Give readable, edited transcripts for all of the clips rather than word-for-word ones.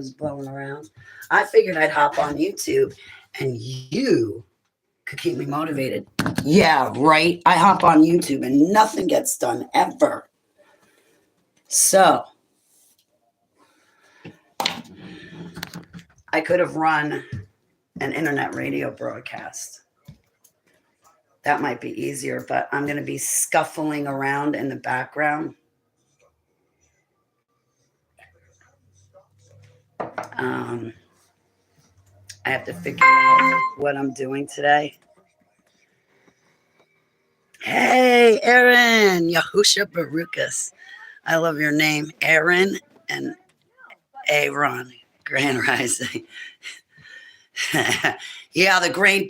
was blowing around. I figured I'd hop on YouTube and you could keep me motivated. Yeah, right. I hop on YouTube and nothing gets done ever. So I could have run an internet radio broadcast. That might be easier, but I'm going to be scuffling around in the background. Um, I have to figure out what I'm doing today. Hey, Aaron, Yahusha Barukas. I love your name, Aaron and Aaron. Grand Rising. Yeah, the grand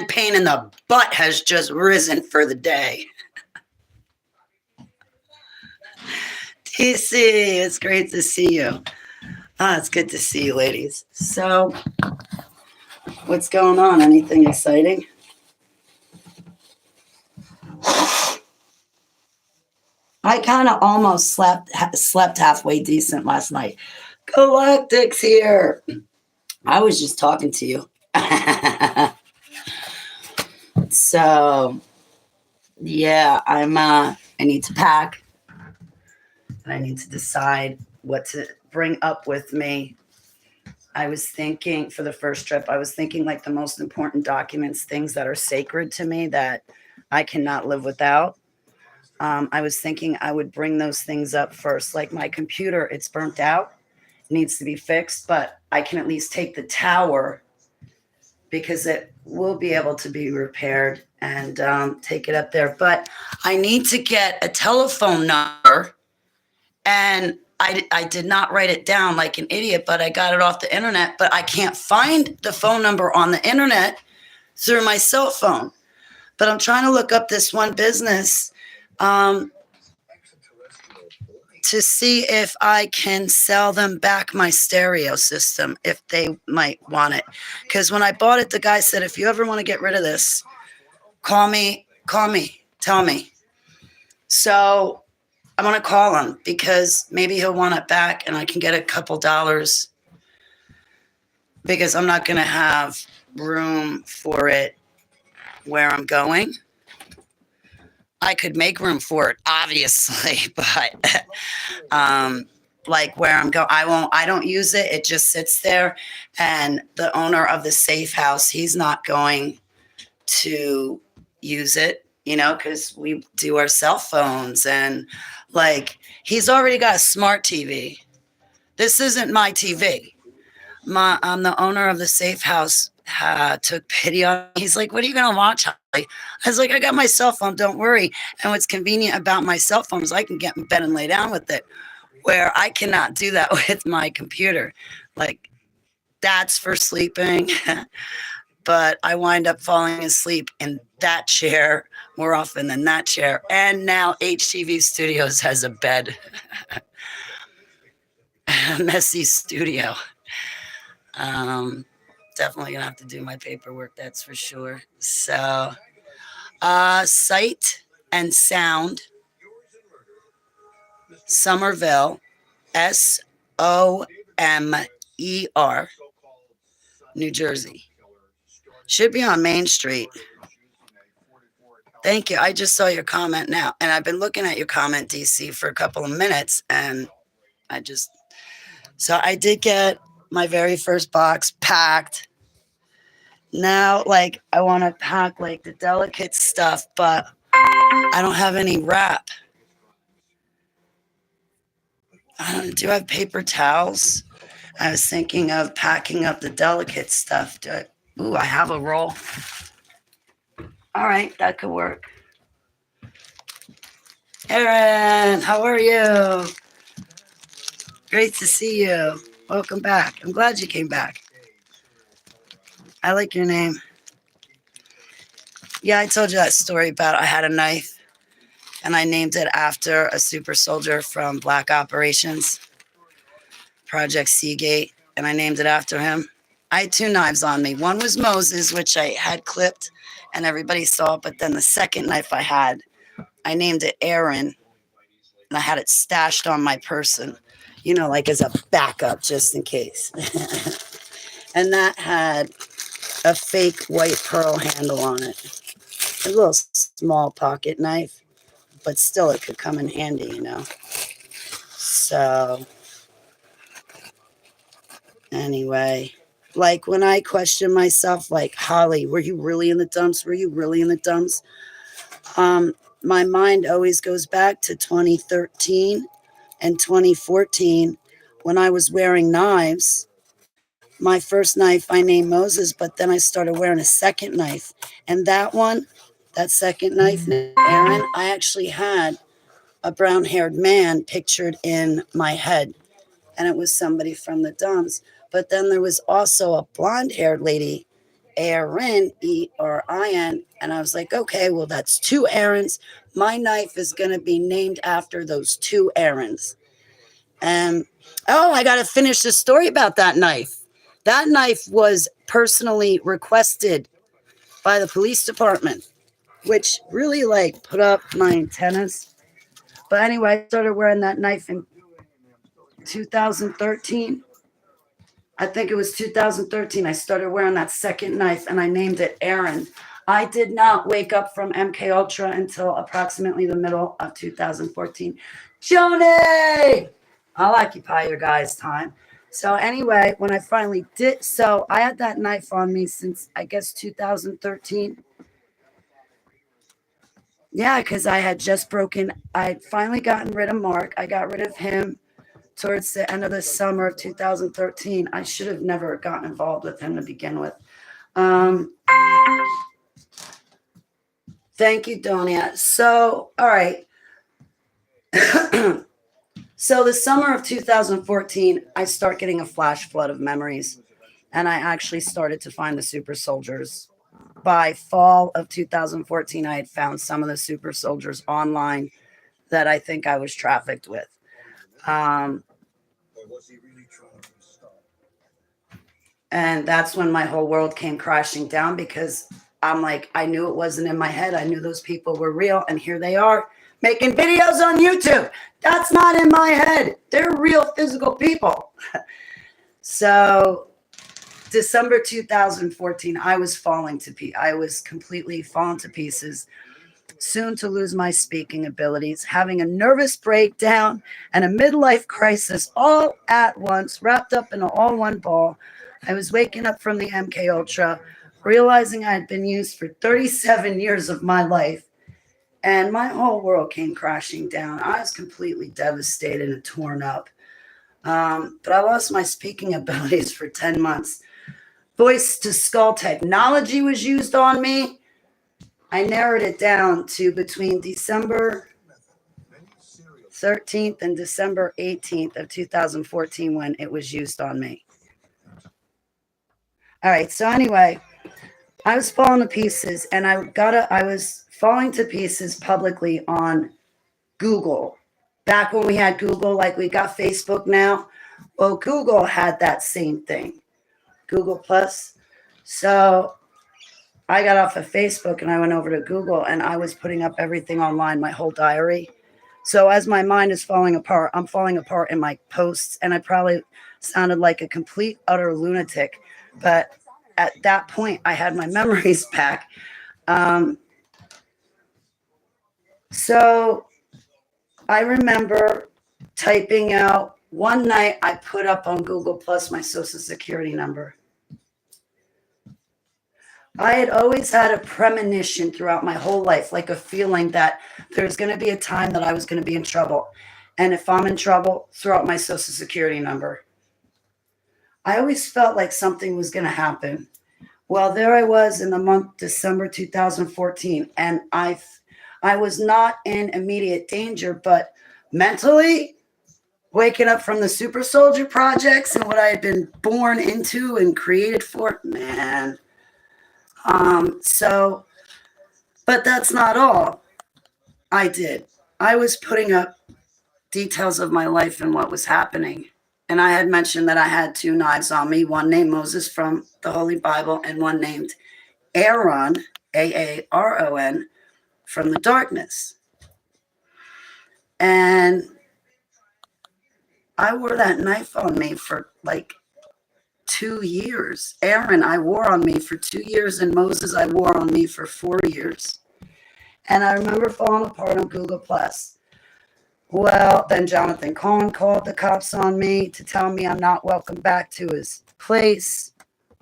pain in the butt has just risen for the day. TC, it's great to see you. It's good to see you, ladies. So, what's going on? Anything exciting? I kind of almost slept halfway decent last night. Galactic's here. I was just talking to you. So, yeah, I need to pack. And I need to decide what to bring up with me. I was thinking for the first trip, I was thinking like the most important documents, things that are sacred to me that I cannot live without. I was thinking I would bring those things up first. Like my computer, it's burnt out, needs to be fixed, but I can at least take the tower because it will be able to be repaired and take it up there. But I need to get a telephone number, and I did not write it down like an idiot, but I got it off the internet, but I can't find the phone number on the internet through my cell phone. But I'm trying to look up this one business to see if I can sell them back my stereo system, if they might want it. Because when I bought it, the guy said, if you ever want to get rid of this, call me, tell me. So I'm going to call him because maybe he'll want it back and I can get a couple dollars because I'm not going to have room for it where I'm going. I could make room for it, obviously, but like where I'm going, I don't use it. It just sits there. And the owner of the safe house, he's not going to use it, because we do our cell phones and like he's already got a smart TV. This isn't my TV. The owner of the safe house took pity on me. He's like, what are you going to watch, Holly? I was like, I got my cell phone, don't worry. And what's convenient about my cell phone is I can get in bed and lay down with it, where I cannot do that with my computer. Like, that's for sleeping. But I wind up falling asleep in that chair more often than that chair. And now HTV Studios has a bed. A messy studio. Definitely gonna have to do my paperwork, that's for sure. So, Sight and Sound, Somerville, Somer, New Jersey. Should be on Main Street. Thank you. I just saw your comment now, and I've been looking at your comment, DC, for a couple of minutes, and so I did get my very first box packed. Now, like, I want to pack, like, the delicate stuff, but I don't have any wrap. Do I have paper towels? I was thinking of packing up the delicate stuff. I have a roll. All right, that could work. Aaron, how are you? Great to see you. Welcome back. I'm glad you came back. I like your name. Yeah, I told you that story about I had a knife and I named it after a super soldier from Black Operations, Project Seagate, and I named it after him. I had 2 knives on me. One was Moses, which I had clipped and everybody saw, but then the second knife I named it Aaron, and I had it stashed on my person. like as a backup just in case. And that had a fake white pearl handle on it. A little small pocket knife, but still it could come in handy. So anyway, like when I question myself, like, Holly, were you really in the dumps? Were you really in the dumps? My mind always goes back to 2013 and 2014 when I was wearing knives. My first knife I named Moses, but then I started wearing a second knife. And that second knife, Aaron, I actually had a brown haired man pictured in my head. And it was somebody from the dumps. But then there was also a blonde haired lady, Erin, Erin. And I was like, okay, well, that's two Aarons. My knife is going to be named after those two Aarons. And I got to finish the story about that knife. That knife was personally requested by the police department, which really put up my antennas. But anyway, I started wearing that knife in 2013. I think it was 2013. I started wearing that second knife and I named it Aaron. I did not wake up from MK Ultra until approximately the middle of 2014. Joni, I'll occupy your guys' time. So anyway, when I finally did, so I had that knife on me since I guess 2013. Yeah, because I had just I'd finally gotten rid of Mark. I got rid of him towards the end of the summer of 2013. I should have never gotten involved with him to begin with. Thank you, Donia. So, all right. So the summer of 2014, I start getting a flash flood of memories. And I actually started to find the super soldiers. By fall of 2014, I had found some of the super soldiers online that I think I was trafficked with. And that's when my whole world came crashing down because I'm like, I knew it wasn't in my head. I knew those people were real. And here they are making videos on YouTube. That's not in my head. They're real physical people. So December 2014, I was I was completely falling to pieces, soon to lose my speaking abilities, having a nervous breakdown and a midlife crisis all at once, wrapped up in all one ball. I was waking up from the MK Ultra, realizing I had been used for 37 years of my life, and my whole world came crashing down. I was completely devastated and torn up. But I lost my speaking abilities for 10 months. Voice to skull technology was used on me. I narrowed it down to between December 13th and December 18th of 2014 when it was used on me. All right. So anyway, I was falling to pieces and I was falling to pieces publicly on Google. Back when we had Google, like we got Facebook now. Well, Google had that same thing, Google Plus. So I got off of Facebook and I went over to Google and I was putting up everything online, my whole diary. So as my mind is falling apart, I'm falling apart in my posts, and I probably sounded like a complete, utter lunatic. But at that point, I had my memories back. So I remember typing out one night, I put up on Google Plus my social security number. I had always had a premonition throughout my whole life, like a feeling that there's going to be a time that I was going to be in trouble. And if I'm in trouble, throw out my social security number. I always felt like something was going to happen. Well, there I was in the month December 2014, and I was not in immediate danger, but mentally waking up from the super soldier projects and what I had been born into and created for, man. But that's not all I did. I was putting up details of my life and what was happening. And I had mentioned that I had two knives on me, one named Moses from the Holy Bible and one named Aaron, Aaron, from the darkness. And I wore that knife on me for like 2 years. Aaron, I wore on me for 2 years, and Moses, I wore on me for 4 years. And I remember falling apart on Google Plus. Well, then Jonathan Cohen called the cops on me to tell me I'm not welcome back to his place,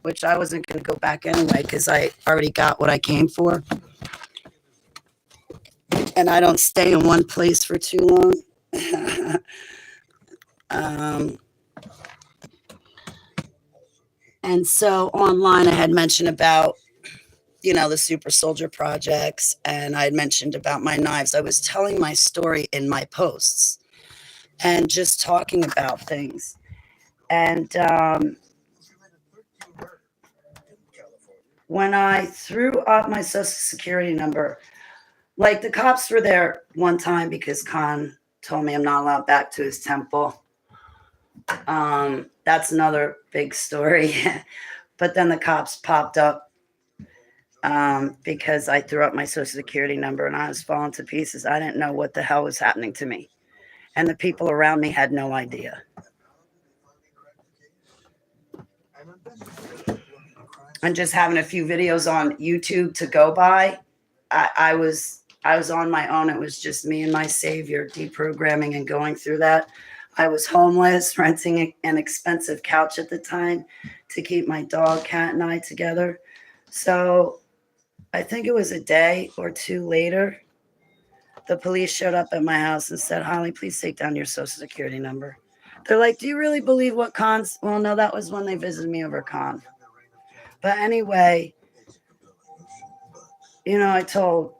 which I wasn't going to go back anyway because I already got what I came for. And I don't stay in one place for too long. And so online, I had mentioned about, the super soldier projects, and I had mentioned about my knives. I was telling my story in my posts and just talking about things. And when I threw up my social security number, like the cops were there one time because Khan told me I'm not allowed back to his temple. That's another big story. But then the cops popped up because I threw up my social security number and I was falling to pieces. I didn't know what the hell was happening to me. And the people around me had no idea. And just having a few videos on YouTube to go by, I was on my own. It was just me and my savior deprogramming and going through that. I was homeless, renting an expensive couch at the time to keep my dog, cat, and I together. So I think it was a day or two later, the police showed up at my house and said, Holly, please take down your social security number. They're like, do you really believe what Khan's? Well, no, that was when they visited me over Khan. But anyway, I told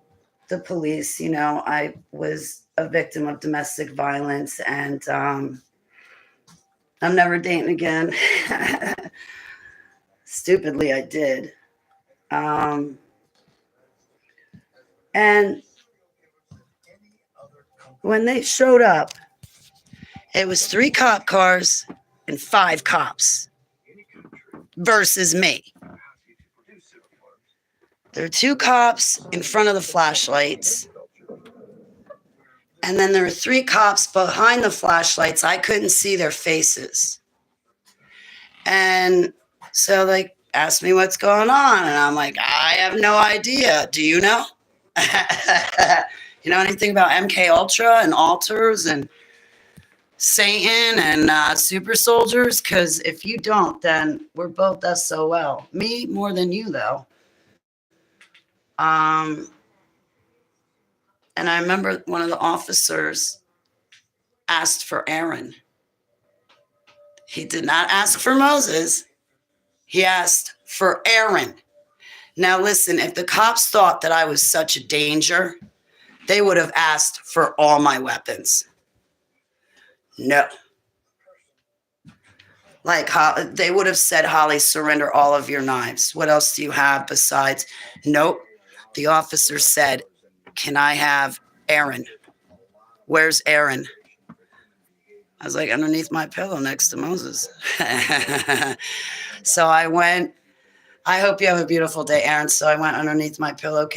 the police, I was a victim of domestic violence and I'm never dating again. Stupidly, I did. And when they showed up, it was 3 cop cars and 5 cops versus me. There were 2 cops in front of the flashlights. And then there were 3 cops behind the flashlights. I couldn't see their faces. And so they asked me what's going on. And I'm like, I have no idea. Do you know? You know anything about MK Ultra and alters and Satan and super soldiers? Because if you don't, then we're both SOL. Me more than you, though. And I remember one of the officers asked for Aaron. He did not ask for Moses. He asked for Aaron. Now, listen, if the cops thought that I was such a danger, they would have asked for all my weapons. No. Like, they would have said, Holly, surrender all of your knives. What else do you have besides? Nope. The officer said, can I have Aaron? Where's Aaron? I was like, underneath my pillow next to Moses. So I went, I hope you have a beautiful day, Aaron. So I went underneath my pillow.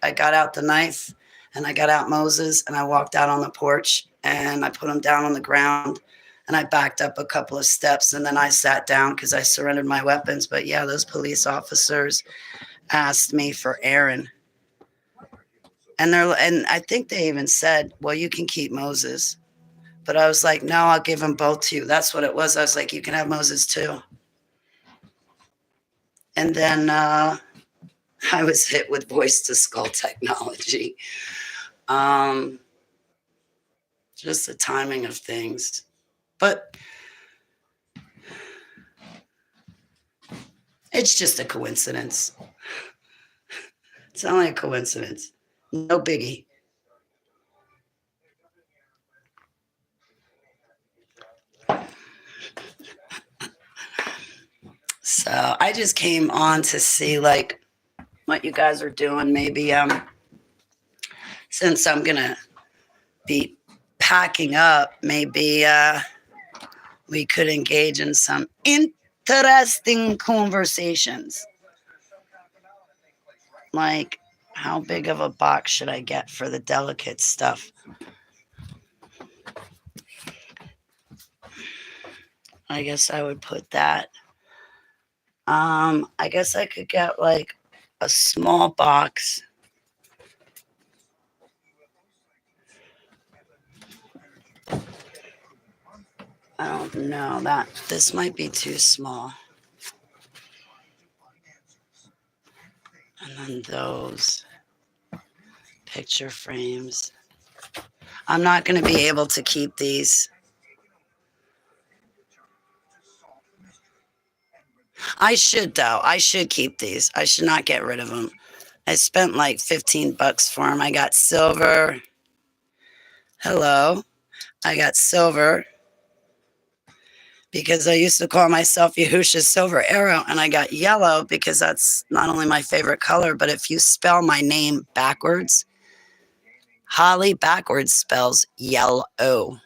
I got out the knife and I got out Moses and I walked out on the porch and I put him down on the ground and I backed up a couple of steps and then I sat down because I surrendered my weapons. But yeah, those police officers asked me for Aaron. And I think they even said, well, you can keep Moses. But I was like, no, I'll give them both to you. That's what it was. I was like, you can have Moses too. And then I was hit with voice to skull technology. Just the timing of things. But it's just a coincidence. It's only a coincidence. No biggie. So I just came on to see like what you guys are doing. Maybe since I'm gonna be packing up, maybe we could engage in some interesting conversations. Like, how big of a box should I get for the delicate stuff? I guess I would put that. I guess I could get like a small box. I don't know that this might be too small. And then those picture frames. I'm not going to be able to keep these. I should, though. I should keep these. I should not get rid of them. I spent like 15 bucks for them. I got silver. Hello. I got silver because I used to call myself Yahusha's Silver Arrow, and I got yellow because that's not only my favorite color, but if you spell my name backwards, Holly backwards spells yellow.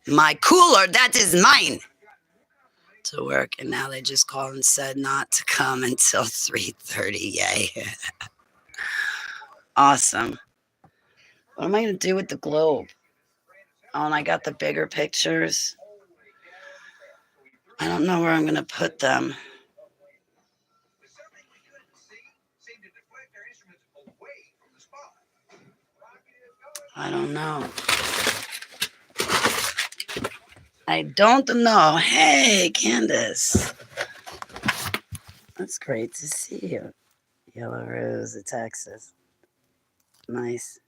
My cooler, that is mine. To work, and now they just called and said not to come until 3:30. Yay. Awesome. What am I going to do with the globe? Oh, and I got the bigger pictures. I don't know where I'm going to put them. I don't know. I don't know. Hey, Candace. That's great to see you. Yellow Rose of Texas. Nice.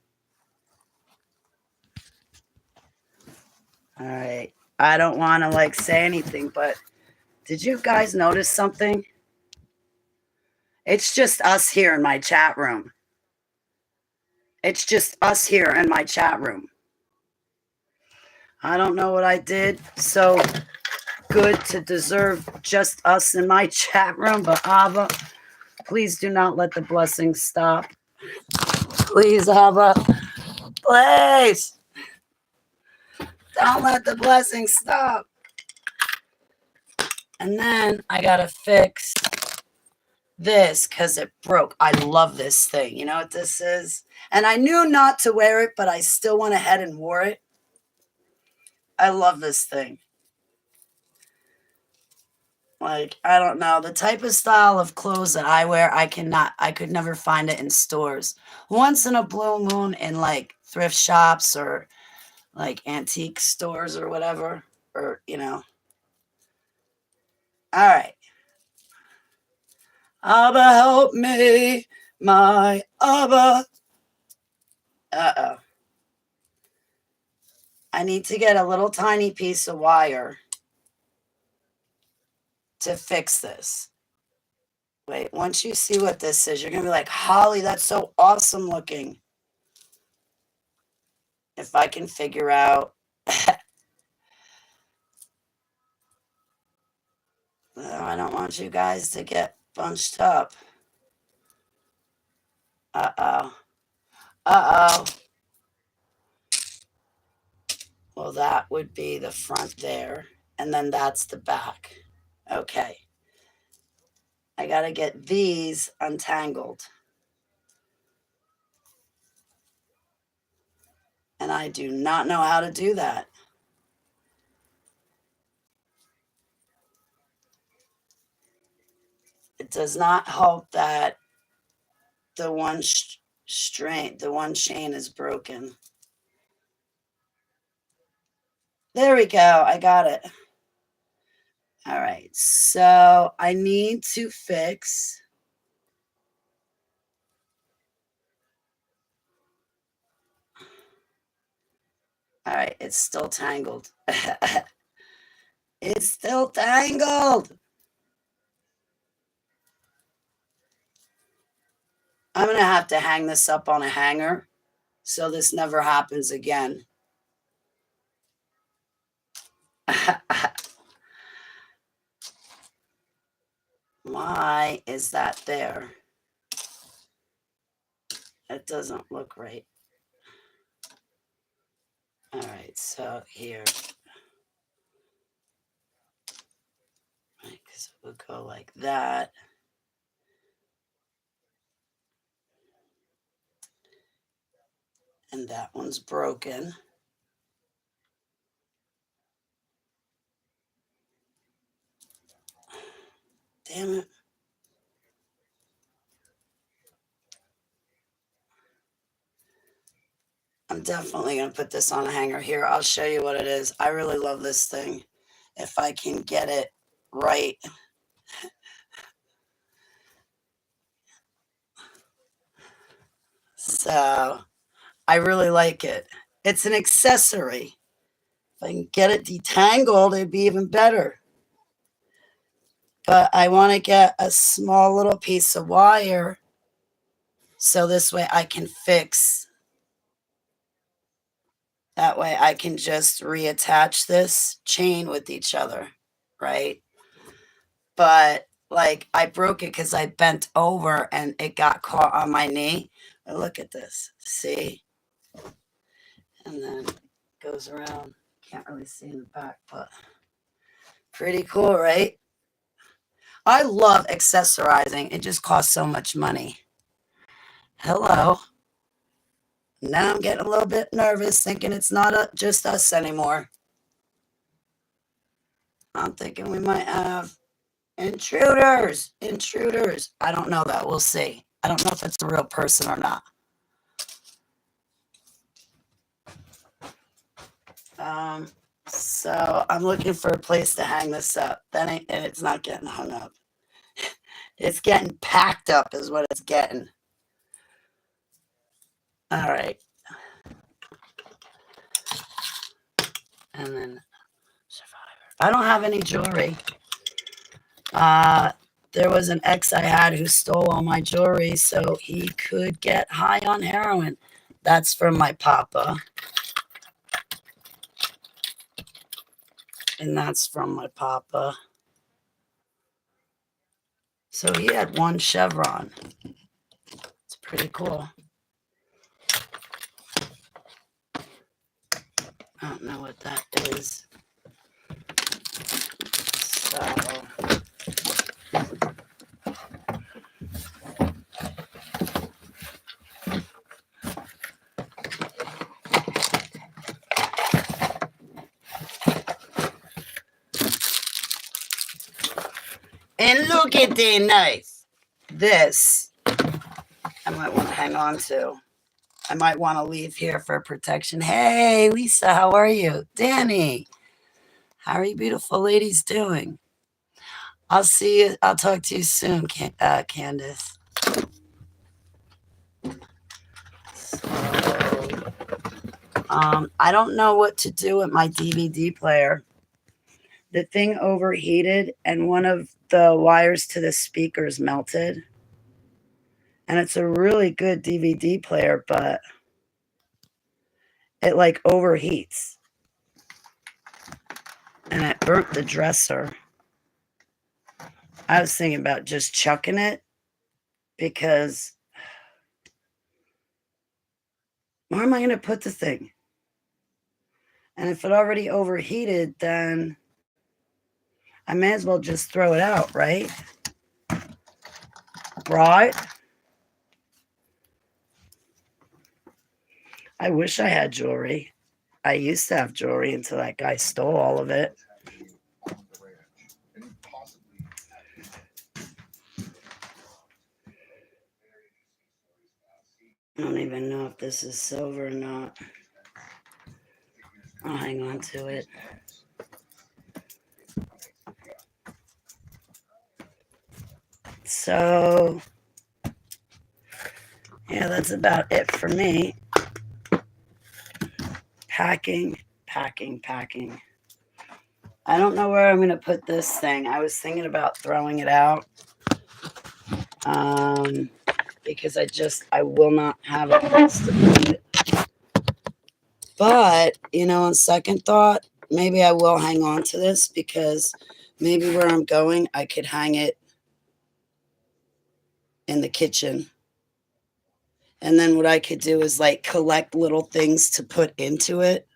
All right. I don't want to like say anything, but did you guys notice something? It's just us here in my chat room. It's just us here in my chat room. I don't know what I did so good to deserve just us in my chat room, but Abba, please do not let the blessings stop. Please, Abba, please. Don't let the blessings stop. And then I got to fix this because it broke. I love this thing. You know what this is? And I knew not to wear it, but I still went ahead and wore it. I love this thing. Like, I don't know. The type of style of clothes that I wear, I could never find it in stores. Once in a blue moon in like thrift shops or like antique stores or whatever. Or, you know. All right. Abba, help me, my Abba. Uh-oh. I need to get a little tiny piece of wire to fix this. Wait, once you see what this is, you're going to be like, Holly, that's so awesome looking. If I can figure out. No, I don't want you guys to get bunched up. Uh-oh. Uh-oh. Well, that would be the front there. And then that's the back. Okay. I got to get these untangled. And I do not know how to do that. It does not help that the one the one chain is broken. There we go. I got it. All right. So I need to fix. All right. It's still tangled. It's still tangled. I'm going to have to hang this up on a hanger so this never happens again. Why is that there? It doesn't look right. All right, so here. Right, because it would go like that. And that one's broken. damn it. I'm definitely going to put this on a hanger here. I'll show you what it is. I really love this thing. If I can get it right. So I really like it. It's an accessory. If I can get it detangled, it'd be even better. But I want to get a small little piece of wire so this way I can fix. That way I can just reattach this chain with each other, right? But like I broke it because I bent over and it got caught on my knee. But look at this. See? And then it goes around. Can't really see in the back, but pretty cool, right? I love accessorizing. It just costs so much money. Hello. Now I'm getting a little bit nervous thinking it's not just us anymore. I'm thinking we might have intruders. Intruders. I don't know that. We'll see. I don't know if it's a real person or not. So I'm looking for a place to hang this up. And it's not getting hung up. It's getting packed up is what it's getting. All right. And then Survivor. I don't have any jewelry. There was an ex I had who stole all my jewelry so he could get high on heroin. That's from my papa. And that's from my papa. So he had one chevron. It's pretty cool. I don't know what that is. So and look at the knife. This I might want to hang on to. I might want to leave here for protection. Hey, Lisa, how are you? Danny, how are you beautiful ladies doing? I'll see you. I'll talk to you soon, Candace. So, I don't know what to do with my DVD player. The thing overheated and one of the wires to the speakers melted. And it's a really good DVD player, but it like overheats. And it burnt the dresser. I was thinking about just chucking it because where am I going to put the thing? And if it already overheated, then I may as well just throw it out, right? Right? I wish I had jewelry. I used to have jewelry until that guy stole all of it. I don't even know if this is silver or not. I'll hang on to it. So, yeah, that's about it for me. Packing. I don't know where I'm going to put this thing. I was thinking about throwing it out. Because I will not have a place to put it. But, on second thought, maybe I will hang on to this because maybe where I'm going, I could hang it in the kitchen. And then what I could do is like collect little things to put into it.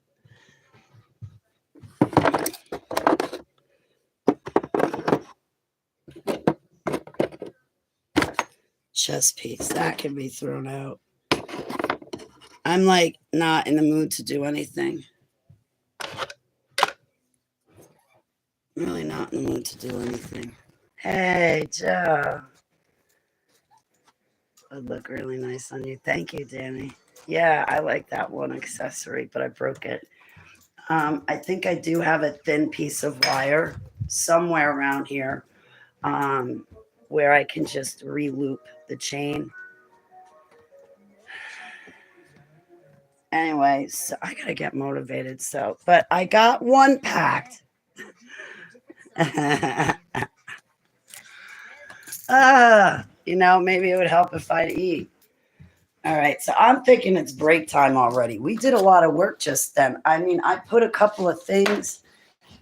Chess piece, that can be thrown out. I'm like not in the mood to do anything. I'm really not in the mood to do anything. Hey, Joe. Would look really nice on you. Thank you, Danny. Yeah, I like that one accessory, but I broke it. I think I do have a thin piece of wire somewhere around here where I can just re-loop the chain. Anyway, so I gotta get motivated. So, but I got one packed. Maybe it would help if I'd eat. All right, so I'm thinking it's break time already. We did a lot of work just then. I mean, I put a couple of things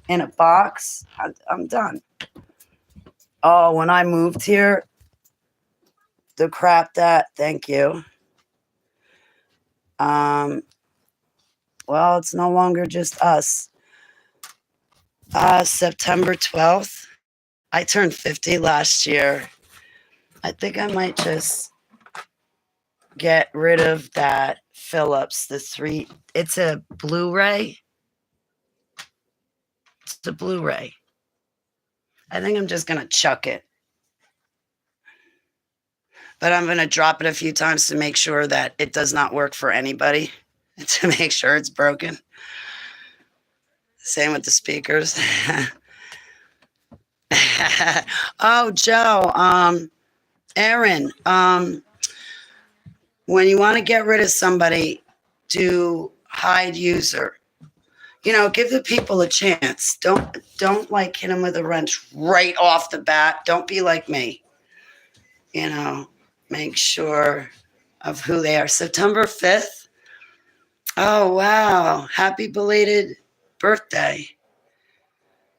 in a box. I'm done. Oh, when I moved here, the crap thank you. Well, it's no longer just us. September 12th, I turned 50 last year. I think I might just get rid of that Philips, it's a Blu-ray. It's a Blu-ray. I think I'm just going to chuck it. But I'm going to drop it a few times to make sure that it does not work for anybody, to make sure it's broken. Same with the speakers. Oh, Joe, Aaron, when you want to get rid of somebody, do hide user. Give the people a chance. Don't like hit them with a wrench right off the bat. Don't be like me. Make sure of who they are. September 5th. Oh, wow. Happy belated birthday.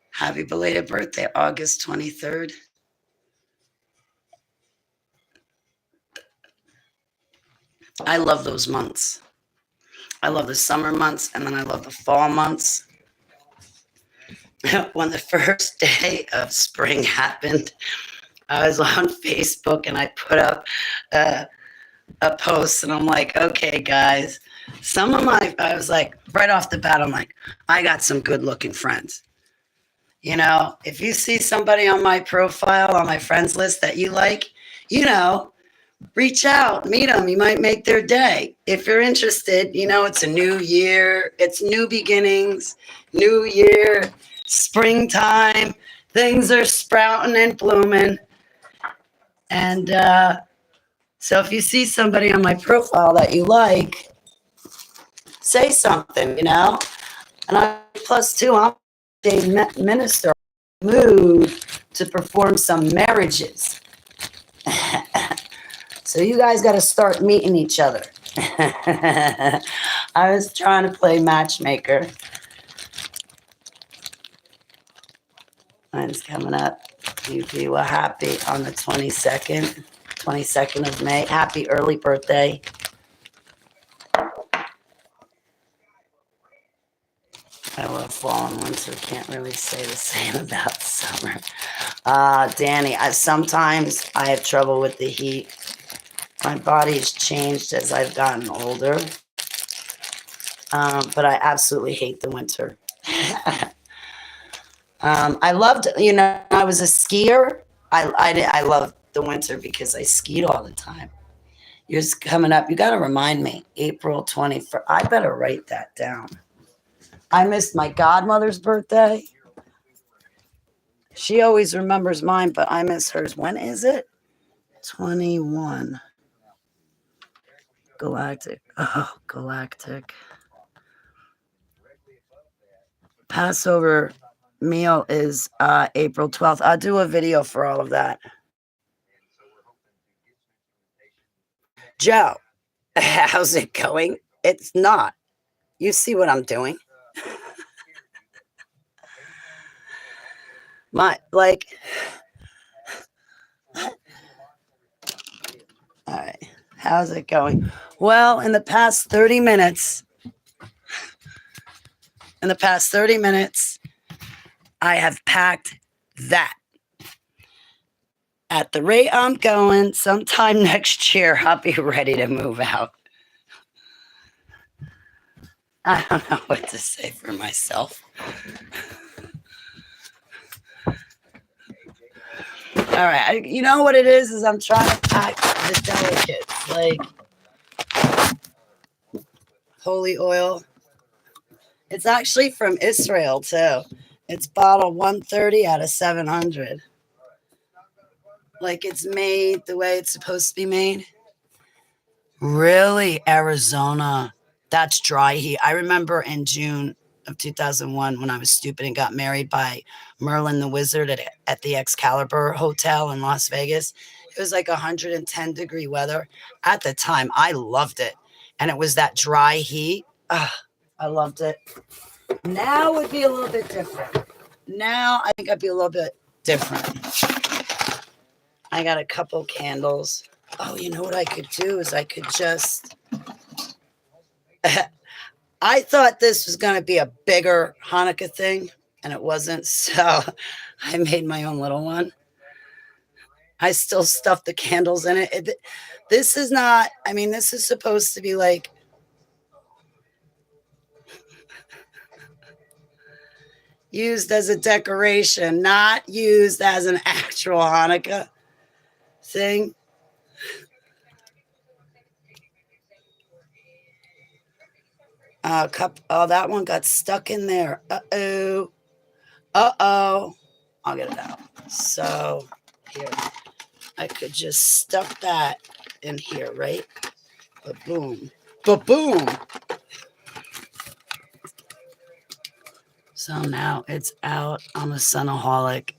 Happy belated birthday, August 23rd. I love those months. I love the summer months, and then I love the fall months. When the first day of spring happened, I was on Facebook and I put up a post, and I'm like, okay, guys, I was like, right off the bat, I'm like, I got some good looking friends. If you see somebody on my profile, on my friends list that you like, reach out, meet them. You might make their day. If you're interested, it's a new year. It's new beginnings, new year, springtime. Things are sprouting and blooming. And so if you see somebody on my profile that you like, say something, And plus two, I'm a minister mood to perform some marriages. So you guys got to start meeting each other. I was trying to play matchmaker. Mine's coming up. UP, well, happy on the 22nd of May. Happy early birthday. I love fall and winter. Can't really say the same about summer. Danny, sometimes I have trouble with the heat. My body's changed as I've gotten older. But I absolutely hate the winter. I loved, I was a skier. I loved the winter because I skied all the time. You're coming up. You got to remind me. April 21st. I better write that down. I missed my godmother's birthday. She always remembers mine, but I miss hers. When is it? 21. Galactic. Oh, galactic. Passover meal is April 12th. I'll do a video for all of that. Joe, how's it going? It's not. You see what I'm doing? All right. How's it going? Well, in the past 30 minutes, I have packed that. At the rate I'm going, sometime next year, I'll be ready to move out. I don't know what to say for myself. All right. You know what it is I'm trying to pack the delicates, like holy oil. It's actually from Israel, too. It's bottle 130 out of 700. Like it's made the way it's supposed to be made. Really, Arizona. That's dry heat. I remember in June of 2001 when I was stupid and got married by Merlin the Wizard at the Excalibur Hotel in Las Vegas. It was like 110-degree weather. At the time, I loved it. And it was that dry heat. I loved it. Now would be a little bit different. Now I think I'd be a little bit different. I got a couple candles. Oh, you know what I could do is I could just... I thought this was going to be a bigger Hanukkah thing, and it wasn't, so I made my own little one. I still stuffed the candles in it. This is not, I mean, this is supposed to be like... used as a decoration, not used as an actual Hanukkah thing. Oh, that one got stuck in there. Uh-oh. Uh-oh. I'll get it out. So, here. I could just stuff that in here, right? Ba-boom. Ba-boom. So now it's out. I'm a sunaholic.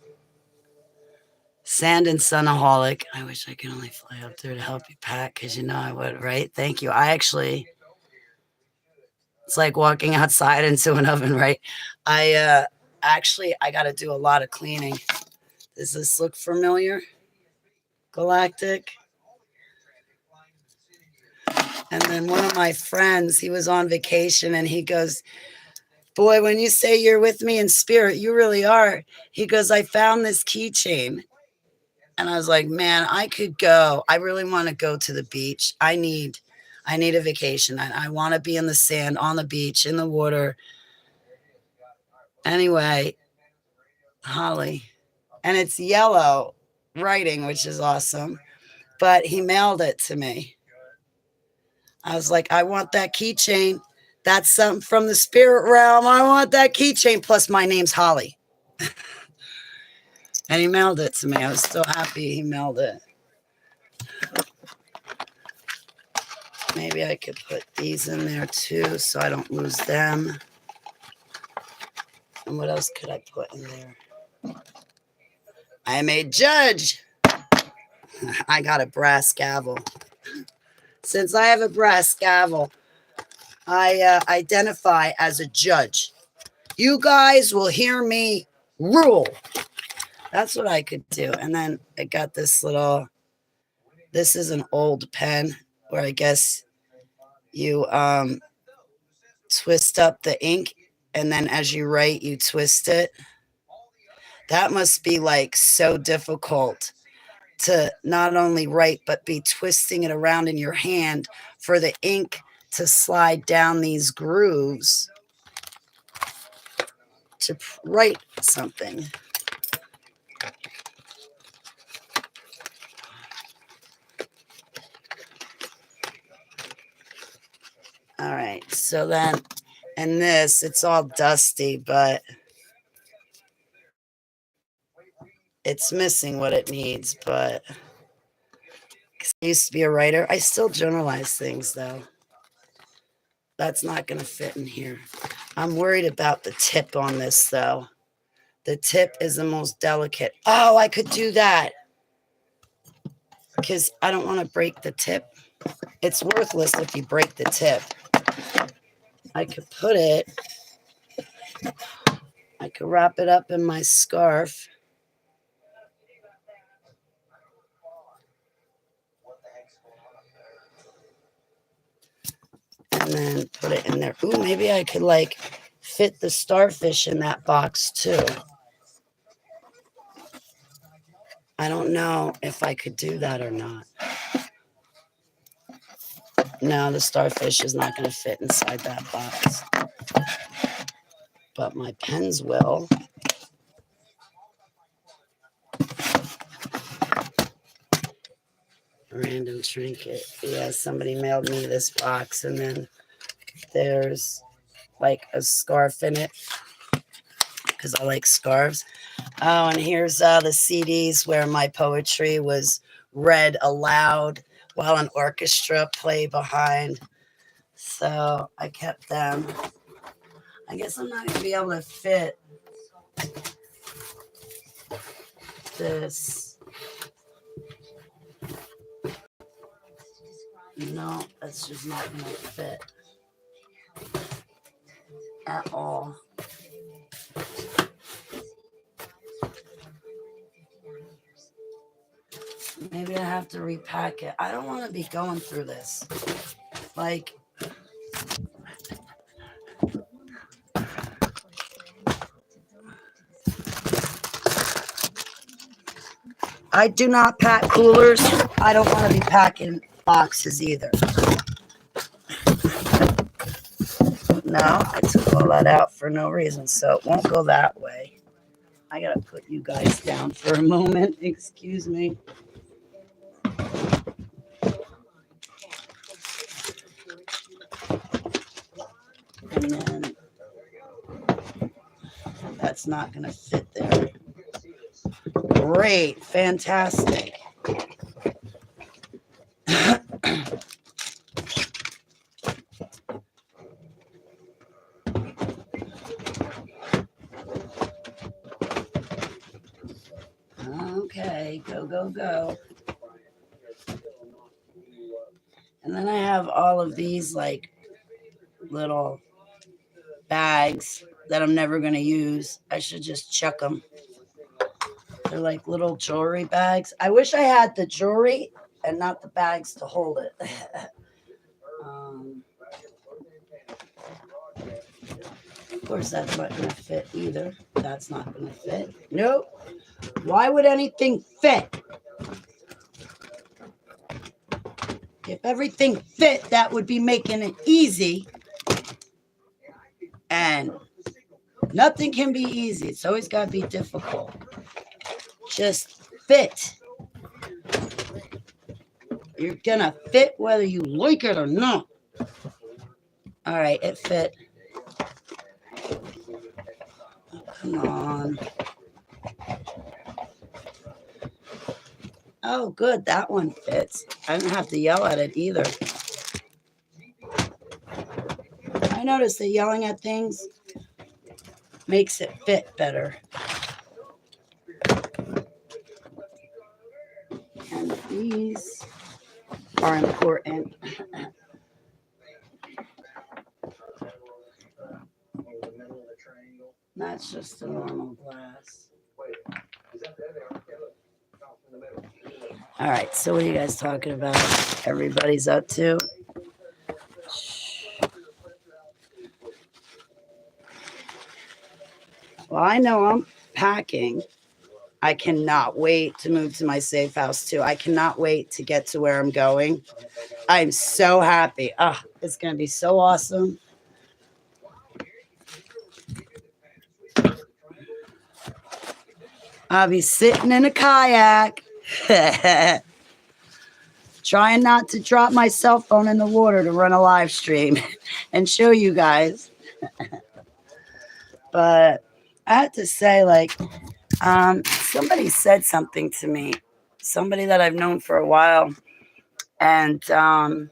Sand and sunaholic. I wish I could only fly up there to help you pack, because you know I would, right? Thank you. I actually... It's like walking outside into an oven, right? I got to do a lot of cleaning. Does this look familiar? Galactic. And then one of my friends, he was on vacation and he goes, boy, when you say you're with me in spirit, you really are. He goes, I found this keychain. And I was like, man, I could go. I really want to go to the beach. I need a vacation. I want to be in the sand, on the beach, in the water. Anyway, Holly. And it's yellow writing, which is awesome. But he mailed it to me. I was like, I want that keychain. That's something from the spirit realm. I want that keychain. Plus, my name's Holly. And he mailed it to me. I was so happy he mailed it. Maybe I could put these in there too so I don't lose them. And what else could I put in there? I'm a judge. I got a brass gavel. Since I have a brass gavel, I identify as a judge. You guys will hear me rule. That's what I could do. And then I got this little, this is an old pen where I guess you twist up the ink and then as you write, you twist it. That must be like so difficult to not only write, but be twisting it around in your hand for the ink to slide down these grooves to write something. All right, so then, and this, it's all dusty, but it's missing what it needs, but I used to be a writer. I still journalize things, though. That's not going to fit in here. I'm worried about the tip on this, though. The tip is the most delicate. Oh, I could do that. Because I don't want to break the tip. It's worthless if you break the tip. I could put it, I could wrap it up in my scarf. And then put it in there. Ooh, maybe I could like fit the starfish in that box too. I don't know if I could do that or not. No, the starfish is not going to fit inside that box. But my pens will. Random trinket. Yeah, somebody mailed me this box, and then there's like a scarf in it because I like scarves. Oh, and here's the CDs where my poetry was read aloud while an orchestra played behind. So I kept them. I guess I'm not going to be able to fit this. No, that's just not going to fit at all. Maybe I have to repack it. I don't want to be going through this. Like, I do not pack coolers. I don't want to be packing boxes either. No, I took all that out for no reason, so it won't go that way. I gotta put you guys down for a moment. Excuse me. And then that's not gonna fit there. Great, fantastic. Okay, go, go, go. And then I have all of these like little bags that I'm never going to use. I should just chuck them. They're like little jewelry bags. I wish I had the jewelry and not the bags to hold it. Of course, that's not going to fit either. That's not going to fit. Nope. Why would anything fit? If everything fit, that would be making it easy. And nothing can be easy. It's always got to be difficult. Just fit. You're going to fit whether you like it or not. All right, it fit. Oh, come on. Oh, good. That one fits. I didn't have to yell at it either. I noticed that yelling at things makes it fit better. And these are important. That's just a normal glass. All right, so what are you guys talking about? Everybody's up to? Well, I know I'm packing. I cannot wait to move to my safe house too. I cannot wait to get to where I'm going. I'm so happy. Oh, it's going to be so awesome. I'll be sitting in a kayak, trying not to drop my cell phone in the water to run a live stream and show you guys. But I have to say, like, somebody said something to me, somebody that I've known for a while. And I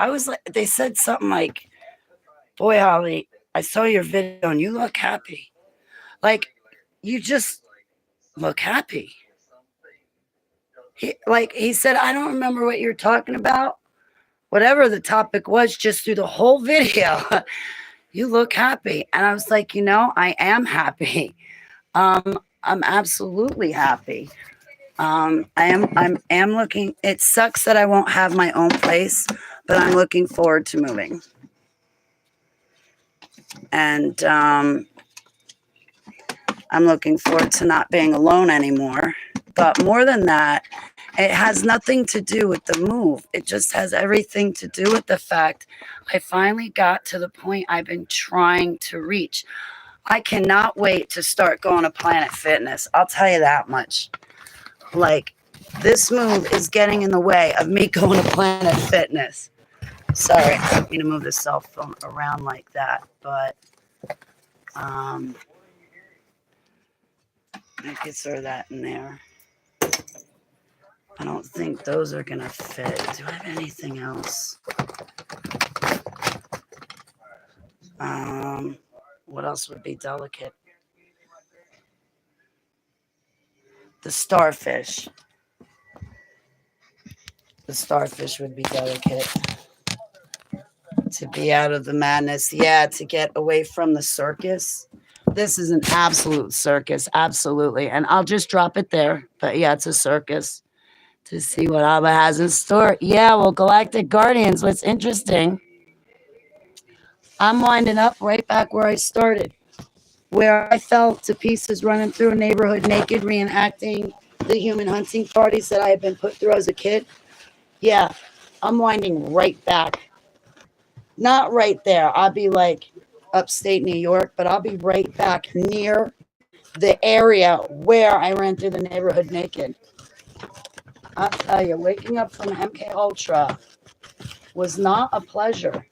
was like, they said something like, boy, Holly, I saw your video and you look happy. Like, you just look happy. He said, I don't remember what you're talking about. Whatever the topic was, just through the whole video, you look happy. And I was like, I am happy. I'm absolutely happy. I am looking. It sucks that I won't have my own place, but I'm looking forward to moving. And I'm looking forward to not being alone anymore. But more than that, it has nothing to do with the move. It just has everything to do with the fact I finally got to the point I've been trying to reach. I cannot wait to start going to Planet Fitness. I'll tell you that much. Like, This move is getting in the way of me going to Planet Fitness. Sorry, I didn't mean to move the cell phone around like that, but I could throw that in there. I don't think those are gonna fit. Do I have anything else? What else would be delicate? The starfish. The starfish would be delicate. To be out of the madness. Yeah, to get away from the circus. This is an absolute circus. Absolutely. And I'll just drop it there. But yeah, it's a circus. To see what Abba has in store. Yeah, well, Galactic Guardians, what's interesting, I'm winding up right back where I started, where I fell to pieces running through a neighborhood naked, reenacting the human hunting parties that I had been put through as a kid. Yeah, I'm winding right back. Not right there. I'll be like upstate New York, but I'll be right back near the area where I ran through the neighborhood naked. I'll tell you, waking up from MK Ultra was not a pleasure.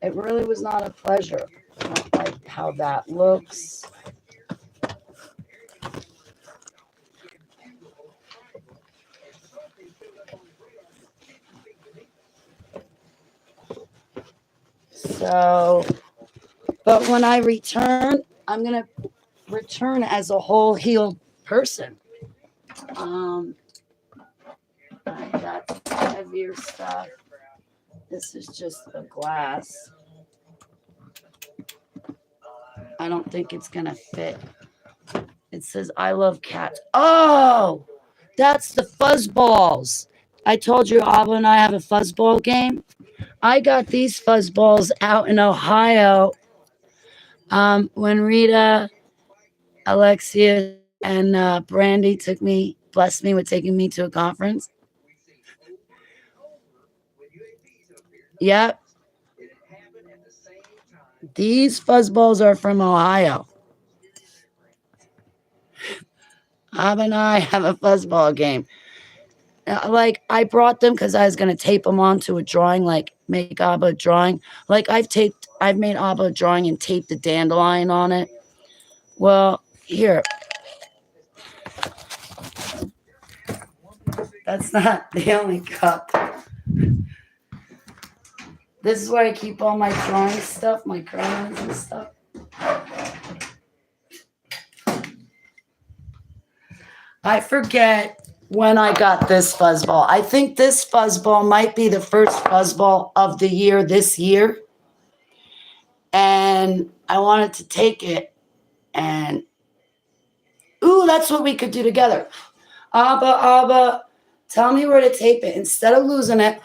It really was not a pleasure. I don't like how that looks. So, but when I return, I'm going to return as a whole healed person. That's heavier stuff. This is just a glass. I don't think it's going to fit. It says, I love cats. Oh, that's the fuzzballs. I told you Abba and I have a fuzzball game. I got these fuzzballs out in Ohio when Rita, Alexia, and Brandy blessed me with taking me to a conference. Yep. These fuzzballs are from Ohio. Ab and I have a fuzzball game. Like I brought them because I was gonna tape them onto a drawing, like make Abba a drawing. Like I've made Abba a drawing and taped the dandelion on it. Well, here. That's not the only cup. This is where I keep all my drawing stuff, my crayons and stuff. I forget when I got this fuzzball. I think this fuzzball might be the first fuzzball of the year this year. And I wanted to take it and, ooh, that's what we could do together. Abba, tell me where to tape it. Instead of losing it,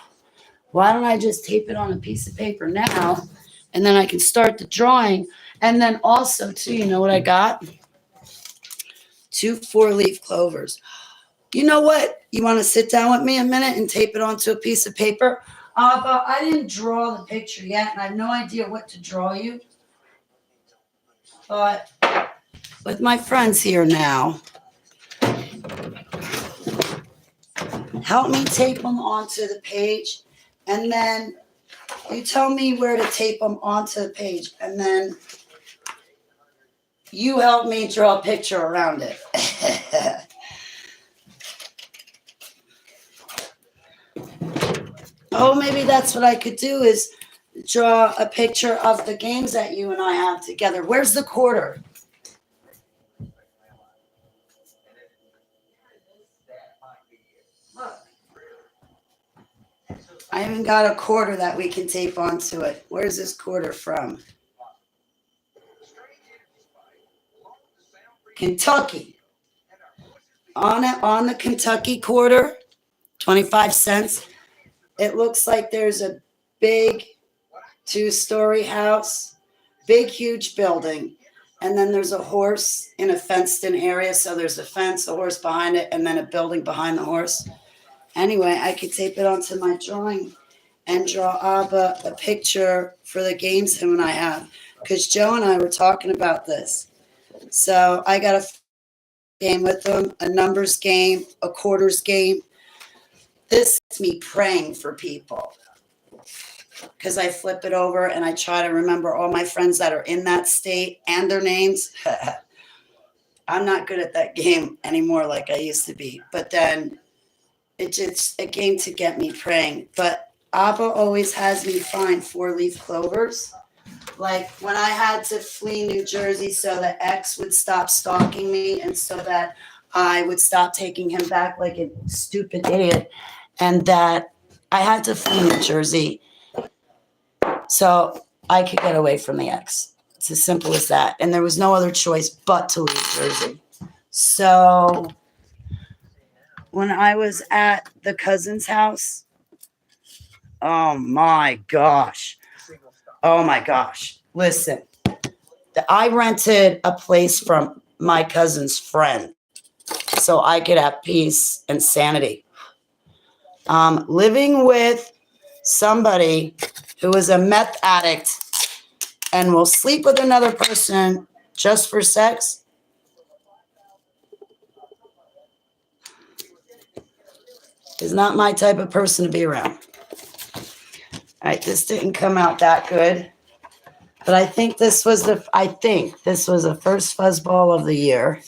why don't I just tape it on a piece of paper now? And then I can start the drawing. And then also, too, you know what I got? 2 4-leaf clovers. You know what? You want to sit down with me a minute and tape it onto a piece of paper? But I didn't draw the picture yet, and I have no idea what to draw you. But with my friends here now, help me tape them onto the page, and then you tell me where to tape them onto the page, and then you help me draw a picture around it. Oh, maybe that's what I could do is draw a picture of the games that you and I have together. Where's the quarter? Look. I even got a quarter that we can tape onto it. Where's this quarter from? Kentucky. On the Kentucky quarter, 25 cents. It looks like there's a big 2-story house, big, huge building. And then there's a horse in a fenced-in area. So there's a fence, a horse behind it, and then a building behind the horse. Anyway, I could tape it onto my drawing and draw Abba a picture for the games him and I have. Because Joe and I were talking about this. So I got to game with them, a numbers game, a quarters game. This is me praying for people because I flip it over and I try to remember all my friends that are in that state and their names. I'm not good at that game anymore like I used to be. But then it's just a game to get me praying. But Abba always has me find 4-leaf clovers. Like when I had to flee New Jersey so that X would stop stalking me and so that I would stop taking him back like a stupid idiot, and that I had to flee New Jersey so I could get away from the ex. It's as simple as that. And there was no other choice but to leave Jersey. So when I was at the cousin's house, oh my gosh. Oh my gosh. Listen, I rented a place from my cousin's friend so I could have peace and sanity. Living with somebody who is a meth addict and will sleep with another person just for sex is not my type of person to be around. All right, this didn't come out that good, but I think this was the first fuzzball of the year.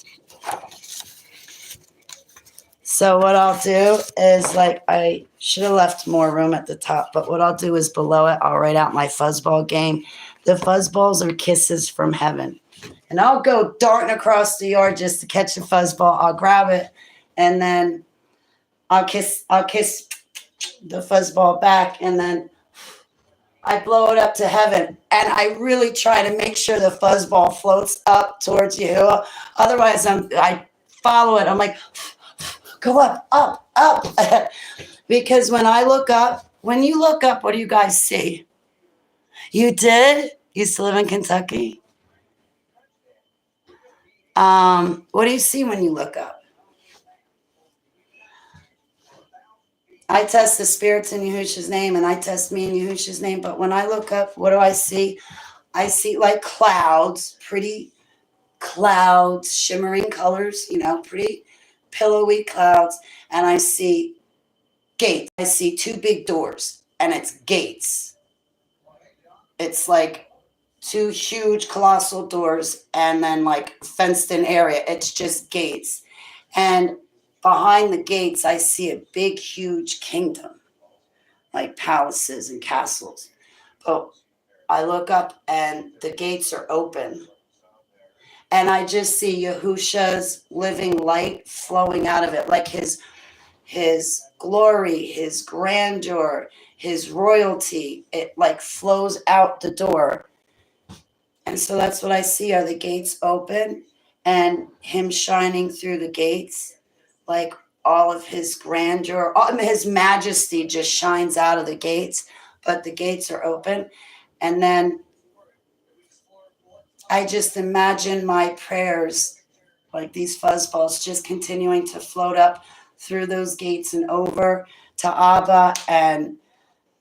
So what I'll do is, like, I should have left more room at the top, but what I'll do is below it, I'll write out my fuzzball game. The fuzzballs are kisses from heaven. And I'll go darting across the yard just to catch the fuzzball. I'll grab it, and then I'll kiss the fuzzball back, and then I blow it up to heaven. And I really try to make sure the fuzzball floats up towards you. Otherwise, I follow it. I'm like, go up, up, up. Because when you look up, what do you guys see? You did? You used to live in Kentucky? What do you see when you look up? I test the spirits in Yahushua's name, and I test me in Yahushua's name. But when I look up, what do I see? I see like clouds, pretty clouds, shimmering colors, pretty pillowy clouds. And I see gates. I see 2 big doors, and it's gates. It's like 2 huge colossal doors and then like fenced in area. It's just gates. And behind the gates, I see a big, huge kingdom, like palaces and castles. But I look up and the gates are open. And I just see Yahushua's living light flowing out of it, like his glory, his grandeur, his royalty. It like flows out the door. And so that's what I see are the gates open and him shining through the gates, like all of his grandeur, all of his majesty just shines out of the gates, but the gates are open. And then I just imagine my prayers, like these fuzzballs, just continuing to float up through those gates and over to Abba, and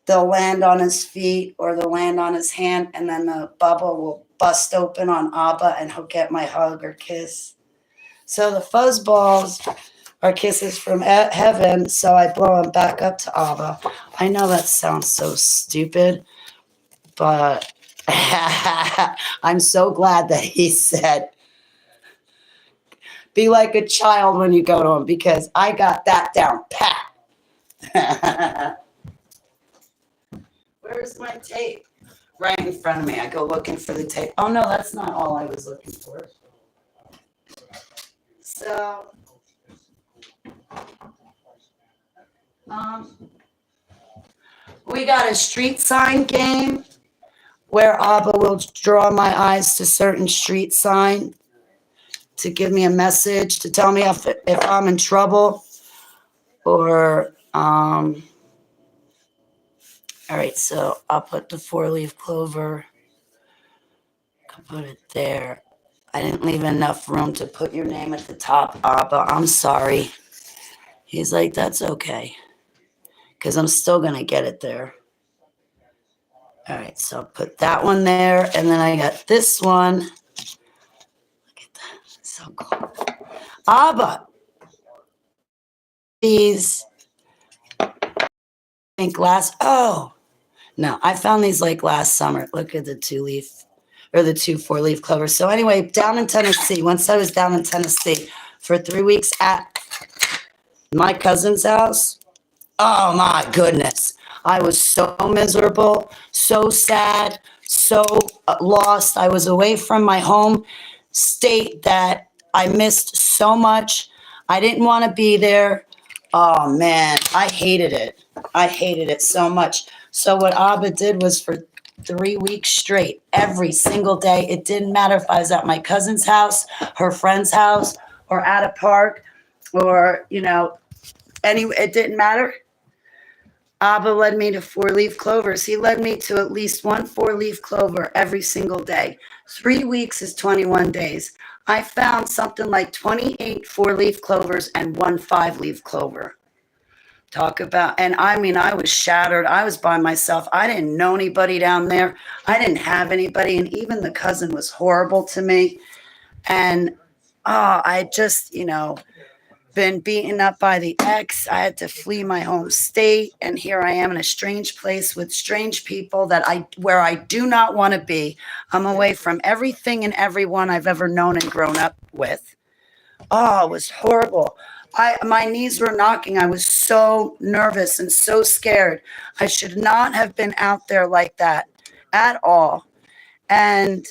they'll land on his feet or they'll land on his hand, and then the bubble will bust open on Abba and he'll get my hug or kiss. So the fuzzballs are kisses from heaven, so I blow them back up to Abba. I know that sounds so stupid, but I'm so glad that he said, be like a child when you go to him, because I got that down pat. Where's my tape? Right in front of me. I go looking for the tape. Oh, no, that's not all I was looking for. So, we got a street sign game where Abba will draw my eyes to certain street sign to give me a message, to tell me if I'm in trouble or, all right, so I'll put the 4-leaf clover. I'll put it there. I didn't leave enough room to put your name at the top, Abba. I'm sorry. He's like, that's okay, because I'm still going to get it there. All right, so I'll put that one there, and then I got this one. Look at that. So cool. Abba, these, I think no, I found these like last summer. Look at the 2-leaf or the 4-leaf clovers. So anyway, down in Tennessee, once I was down in Tennessee for 3 weeks at my cousin's house. Oh my goodness. I was so miserable, so sad, so lost. I was away from my home state that I missed so much. I didn't want to be there. Oh man, I hated it. I hated it so much. So what Abba did was for 3 weeks straight, every single day, it didn't matter if I was at my cousin's house, her friend's house, or at a park, or, it didn't matter. Abba led me to 4-leaf clovers. He led me to at least one 4-leaf clover every single day. 3 weeks is 21 days. I found something like 28 4-leaf clovers and one 5-leaf clover. Talk about, and I mean, I was shattered. I was by myself. I didn't know anybody down there. I didn't have anybody. And even the cousin was horrible to me. And I just, been beaten up by the ex. I had to flee my home state, and here I am in a strange place with strange people where I do not want to be. I'm away from everything and everyone I've ever known and grown up with. Oh, it was horrible. My knees were knocking. I was so nervous and so scared. I should not have been out there like that at all. And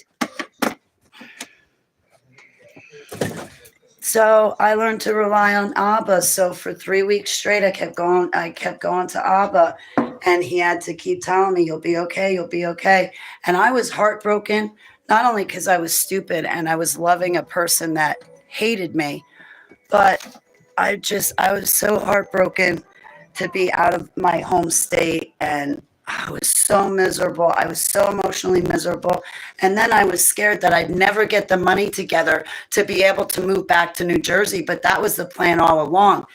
so I learned to rely on Abba. So for 3 weeks straight, I kept going to Abba, and he had to keep telling me, you'll be okay. You'll be okay. And I was heartbroken, not only because I was stupid and I was loving a person that hated me, but I was so heartbroken to be out of my home state, and I was so miserable. I was so emotionally miserable. And then I was scared that I'd never get the money together to be able to move back to New Jersey. But that was the plan all along.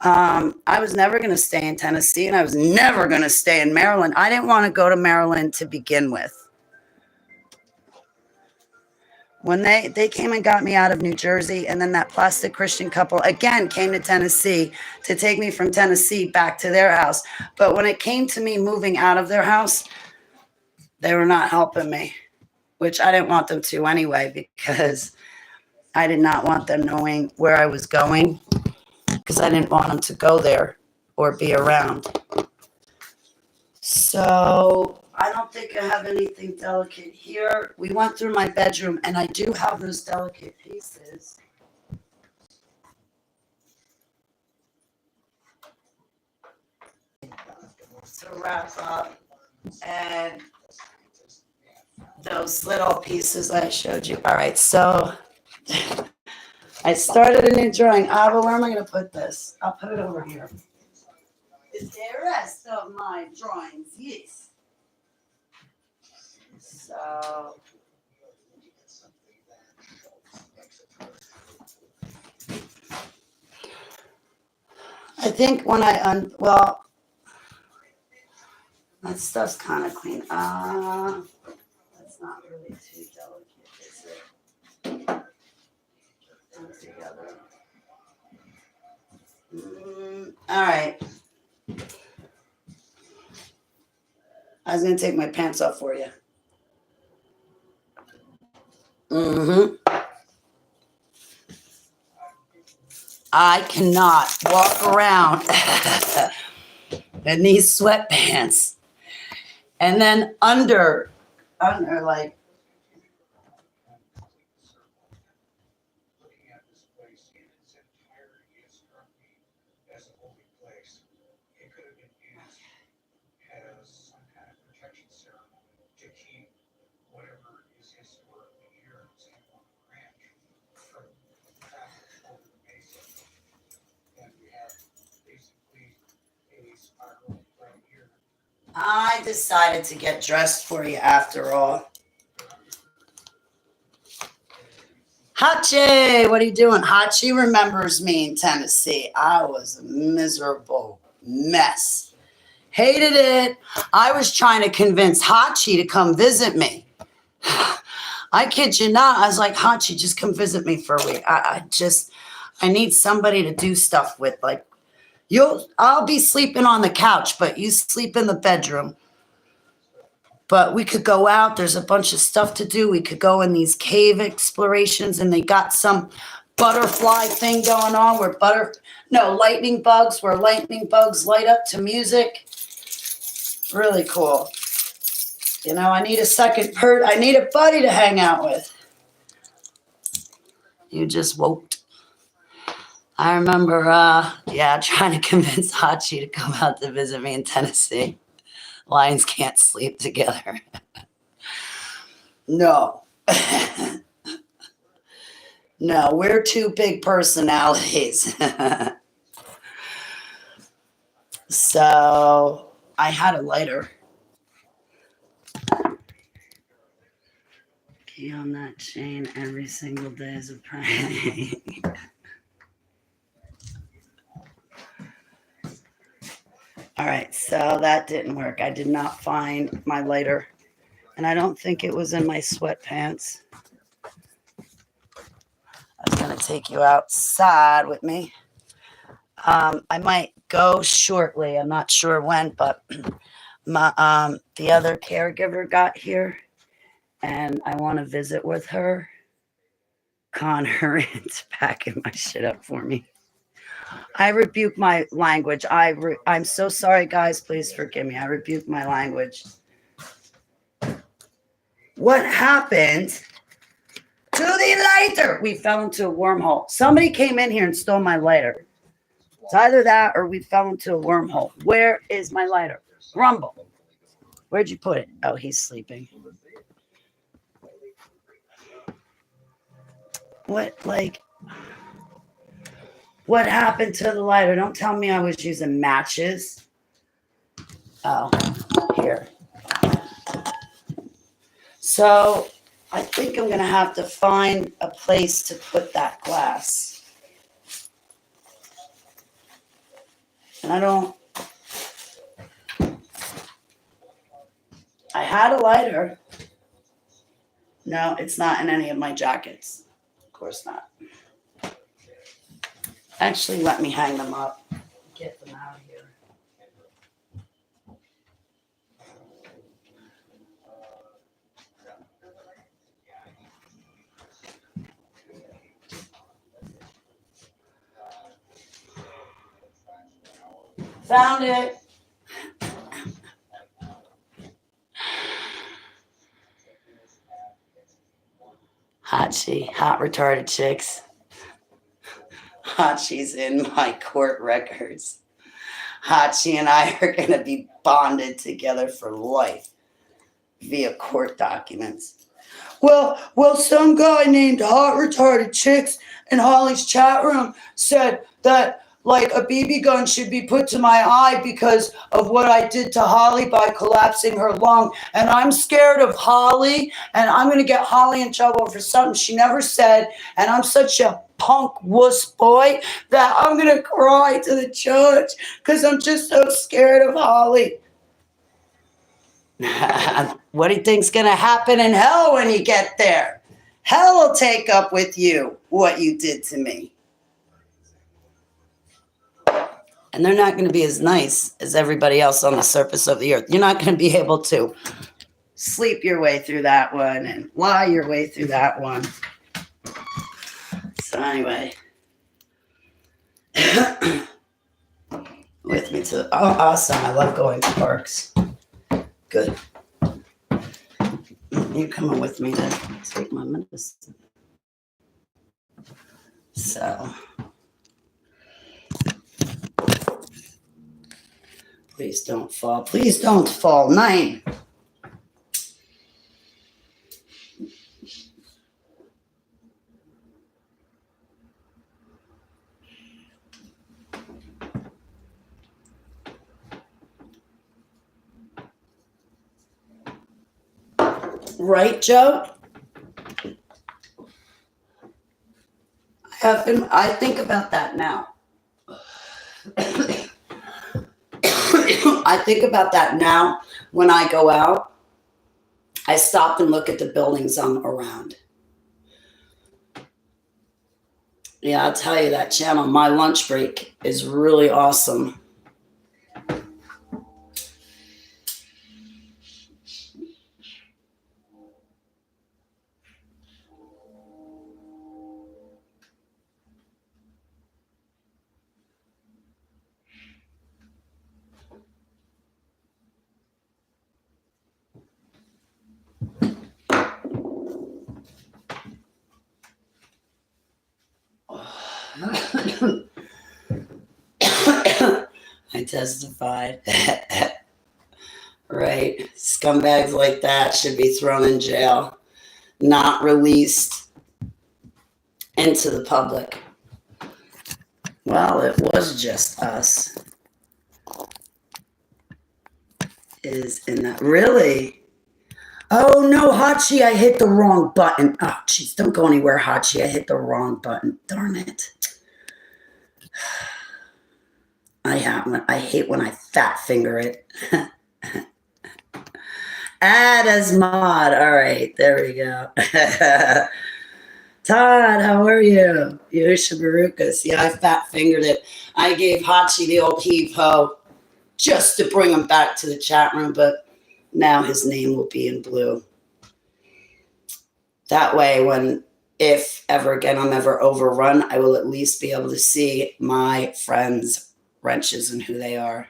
I was never going to stay in Tennessee, and I was never going to stay in Maryland. I didn't want to go to Maryland to begin with. When they came and got me out of New Jersey, and then that plastic Christian couple again came to Tennessee to take me from Tennessee back to their house. But when it came to me moving out of their house, they were not helping me, which I didn't want them to anyway, because I did not want them knowing where I was going, because I didn't want them to go there or be around. So I don't think I have anything delicate here. We went through my bedroom, and I do have those delicate pieces. To wrap up, and those little pieces I showed you. All right, so I started a new drawing. Abba, where am I going to put this? I'll put it over here. Is the rest of my drawings, yes. So I think when that stuff's kind of clean. That's not really too delicate, is it? Put together. All right. I was going to take my pants off for you. I cannot walk around in these sweatpants. And then under like, I decided to get dressed for you after all. Hachi, what are you doing? Hachi remembers me in Tennessee. I was a miserable mess. Hated it. I was trying to convince Hachi to come visit me. I kid you not. I was like, Hachi, just come visit me for a week. I need somebody to do stuff with. Like, I'll be sleeping on the couch, but you sleep in the bedroom. But we could go out. There's a bunch of stuff to do. We could go in these cave explorations, and they got some butterfly thing going on where lightning bugs light up to music. Really cool. You know, I need I need a buddy to hang out with. You just woke. I remember, trying to convince Hachi to come out to visit me in Tennessee. Lions can't sleep together. No. No, we're two big personalities. So I had a lighter. Key on that chain every single day is a prank. All right, so that didn't work. I did not find my lighter, and I don't think it was in my sweatpants. I was going to take you outside with me. I might go shortly. I'm not sure when, but the other caregiver got here, and I want to visit with her. Con her into packing my shit up for me. I rebuke my language. I'm so sorry, guys. Please forgive me. I rebuke my language. What happened to the lighter? We fell into a wormhole. Somebody came in here and stole my lighter. It's either that or we fell into a wormhole. Where is my lighter? Rumble. Where'd you put it? Oh, he's sleeping. What happened to the lighter? Don't tell me I was using matches. Oh, here. So I think I'm going to have to find a place to put that glass. And I had a lighter. No, it's not in any of my jackets. Of course not. Actually, let me hang them up. Get them out of here. Found it. Hachi, hot retarded chicks. Hachi's in my court records. Hachi and I are going to be bonded together for life via court documents. Well, some guy named Hot Retarded Chicks in Holly's chat room said that like a BB gun should be put to my eye because of what I did to Holly by collapsing her lung. And I'm scared of Holly, and I'm going to get Holly in trouble for something she never said. And I'm such a punk wuss boy that I'm going to cry to the judge because I'm just so scared of Holly. What do you think's going to happen in hell when you get there? Hell will take up with you what you did to me. And they're not going to be as nice as everybody else on the surface of the earth. You're not going to be able to sleep your way through that one and lie your way through that one. So anyway. With me to, awesome. I love going to parks. Good. You're coming with me to take my medicine. So. Please don't fall. Please don't fall. 9. Right, Joe? I think about that now. I think about that now when I go out. I stop and look at the buildings I'm around. Yeah, I'll tell you that channel, My Lunch Break, is really awesome. I testified. Right. Scumbags like that should be thrown in jail, not released into the public. Well, it was just us. Is in that really? Oh no, Hachi, I hit the wrong button. Oh, jeez, don't go anywhere, Hachi. I hit the wrong button. Darn it. I hate when I fat finger it. Add as mod. All right, there we go. Todd, how are you? Yusha Barukas. Yeah, I fat fingered it. I gave Hachi the old heave ho just to bring him back to the chat room, but now his name will be in blue. That way, if ever again I'm ever overrun, I will at least be able to see my friends' wrenches and who they are.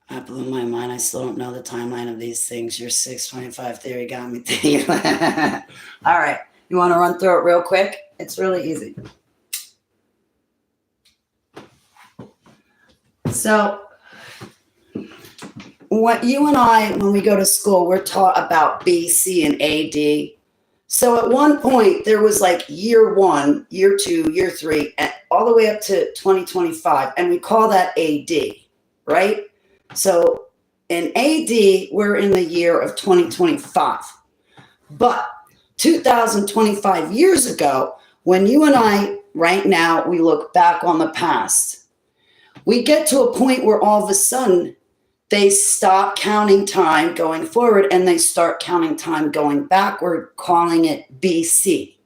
That blew my mind. I still don't know the timeline of these things. Your 625 theory got me thinking. All right. You want to run through it real quick? It's really easy. So, what you and I, when we go to school, we're taught about BC and AD. So at one point, there was like year 1, year 2, year 3, and all the way up to 2025. And we call that AD, right? So in AD, we're in the year of 2025. But 2025 years ago, when you and I, right now, we look back on the past, we get to a point where all of a sudden they stop counting time going forward and they start counting time going backward, calling it BC.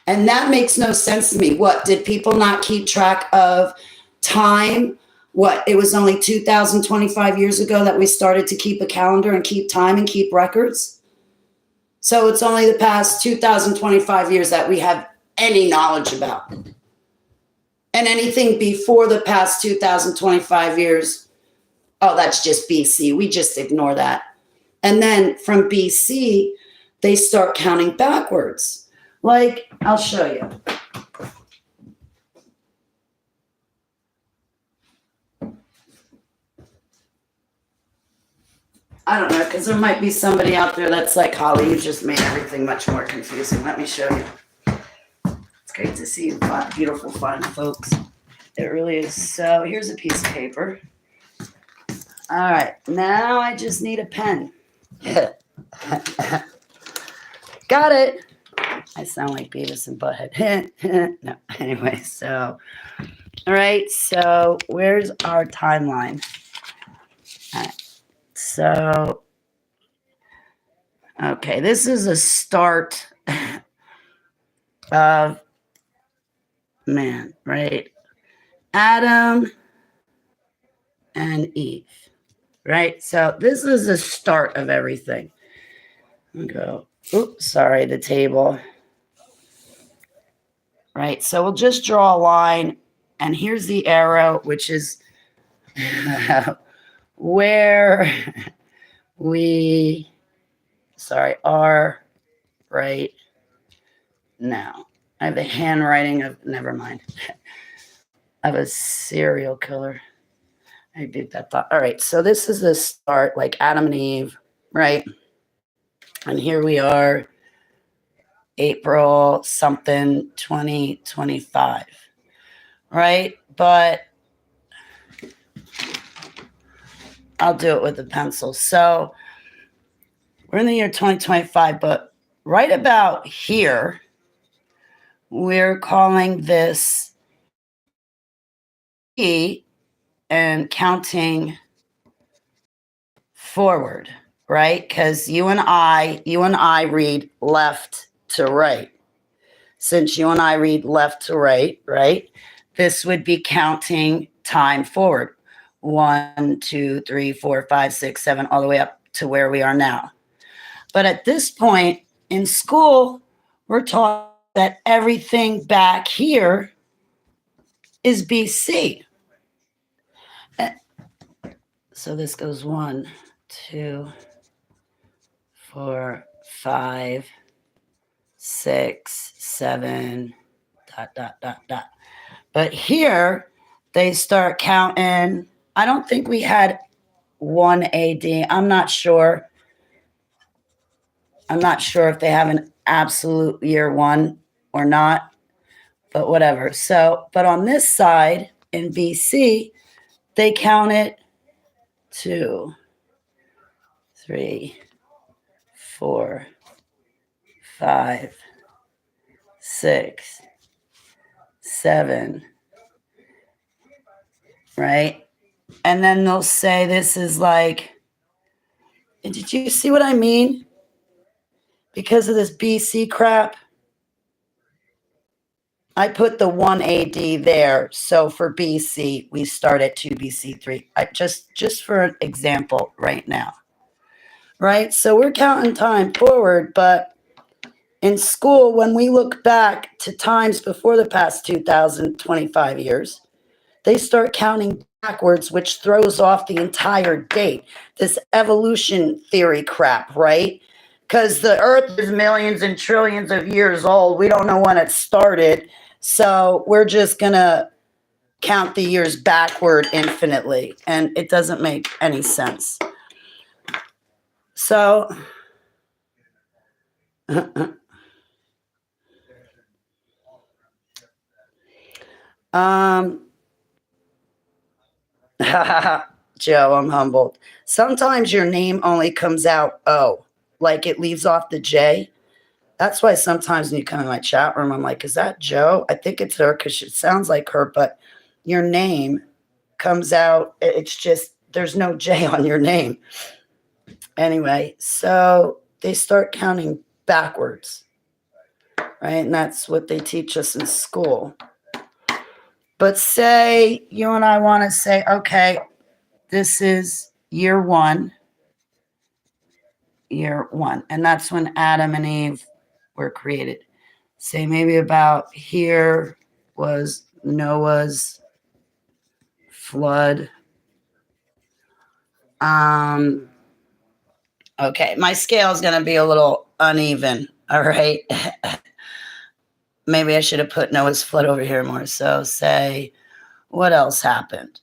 And that makes no sense to me. What, did people not keep track of time? What, it was only 2025 years ago that we started to keep a calendar and keep time and keep records? So it's only the past 2025 years that we have any knowledge about. And anything before the past 2025 years, oh, that's just BC. We just ignore that. And then from BC, they start counting backwards. Like, I'll show you. I don't know, because there might be somebody out there that's like, Holly, you just made everything much more confusing. Let me show you. It's great to see you, beautiful, fine folks. It really is. So here's a piece of paper. All right, now I just need a pen. Got it. I sound like Beavis and Butthead. No, anyway, so, all right, so where's our timeline? All right, so, okay, this is a start of man, right? Adam and Eve, right? So this is the start of everything. I'll go, oops, sorry, the table. Right, so we'll just draw a line, and here's the arrow, which is where we, are right now. I have the handwriting of, never mind. I have a serial killer. I did that thought. All right, so this is the start, like Adam and Eve, right? And here we are, April something 2025, right? But I'll do it with a pencil. So we're in the year 2025, but right about here, we're calling this E and counting forward, right? Because you and I read left to right. Since you and I read left to right, right? This would be counting time forward. 1, 2, 3, 4, 5, 6, 7, all the way up to where we are now. But at this point in school, we're taught that everything back here is BC. So this goes 1, 2, 4, 5, 6, 7, dot, dot, dot, dot. But here they start counting. I don't think we had 1 AD. I'm not sure. I'm not sure if they have an absolute year one or not, but whatever. So, but on this side in BC, they count it 2, 3, 4, 5, 6, 7, right? And then they'll say this is like, did you see what I mean? Because of this BC crap, I put the 1 AD there. So for BC, we start at 2 BC 3. Just for an example right now. Right? So we're counting time forward, but in school, when we look back to times before the past 2025 years, they start counting backwards, which throws off the entire date. This evolution theory crap, right? Because the earth is millions and trillions of years old. We don't know when it started. So we're just going to count the years backward infinitely. And it doesn't make any sense. So, Joe, I'm humbled. Sometimes your name only comes out O, like it leaves off the J. That's why sometimes when you come in my chat room, I'm like, is that Joe? I think it's her because it sounds like her, but your name comes out. It's just, there's no J on your name. Anyway, so they start counting backwards, right? And that's what they teach us in school. But say you and I want to say, okay, this is year one. And that's when Adam and Eve were created. Say maybe about here was Noah's flood. Okay, my scale is going to be a little uneven. All right. Maybe I should have put Noah's flood over here more. So say, what else happened?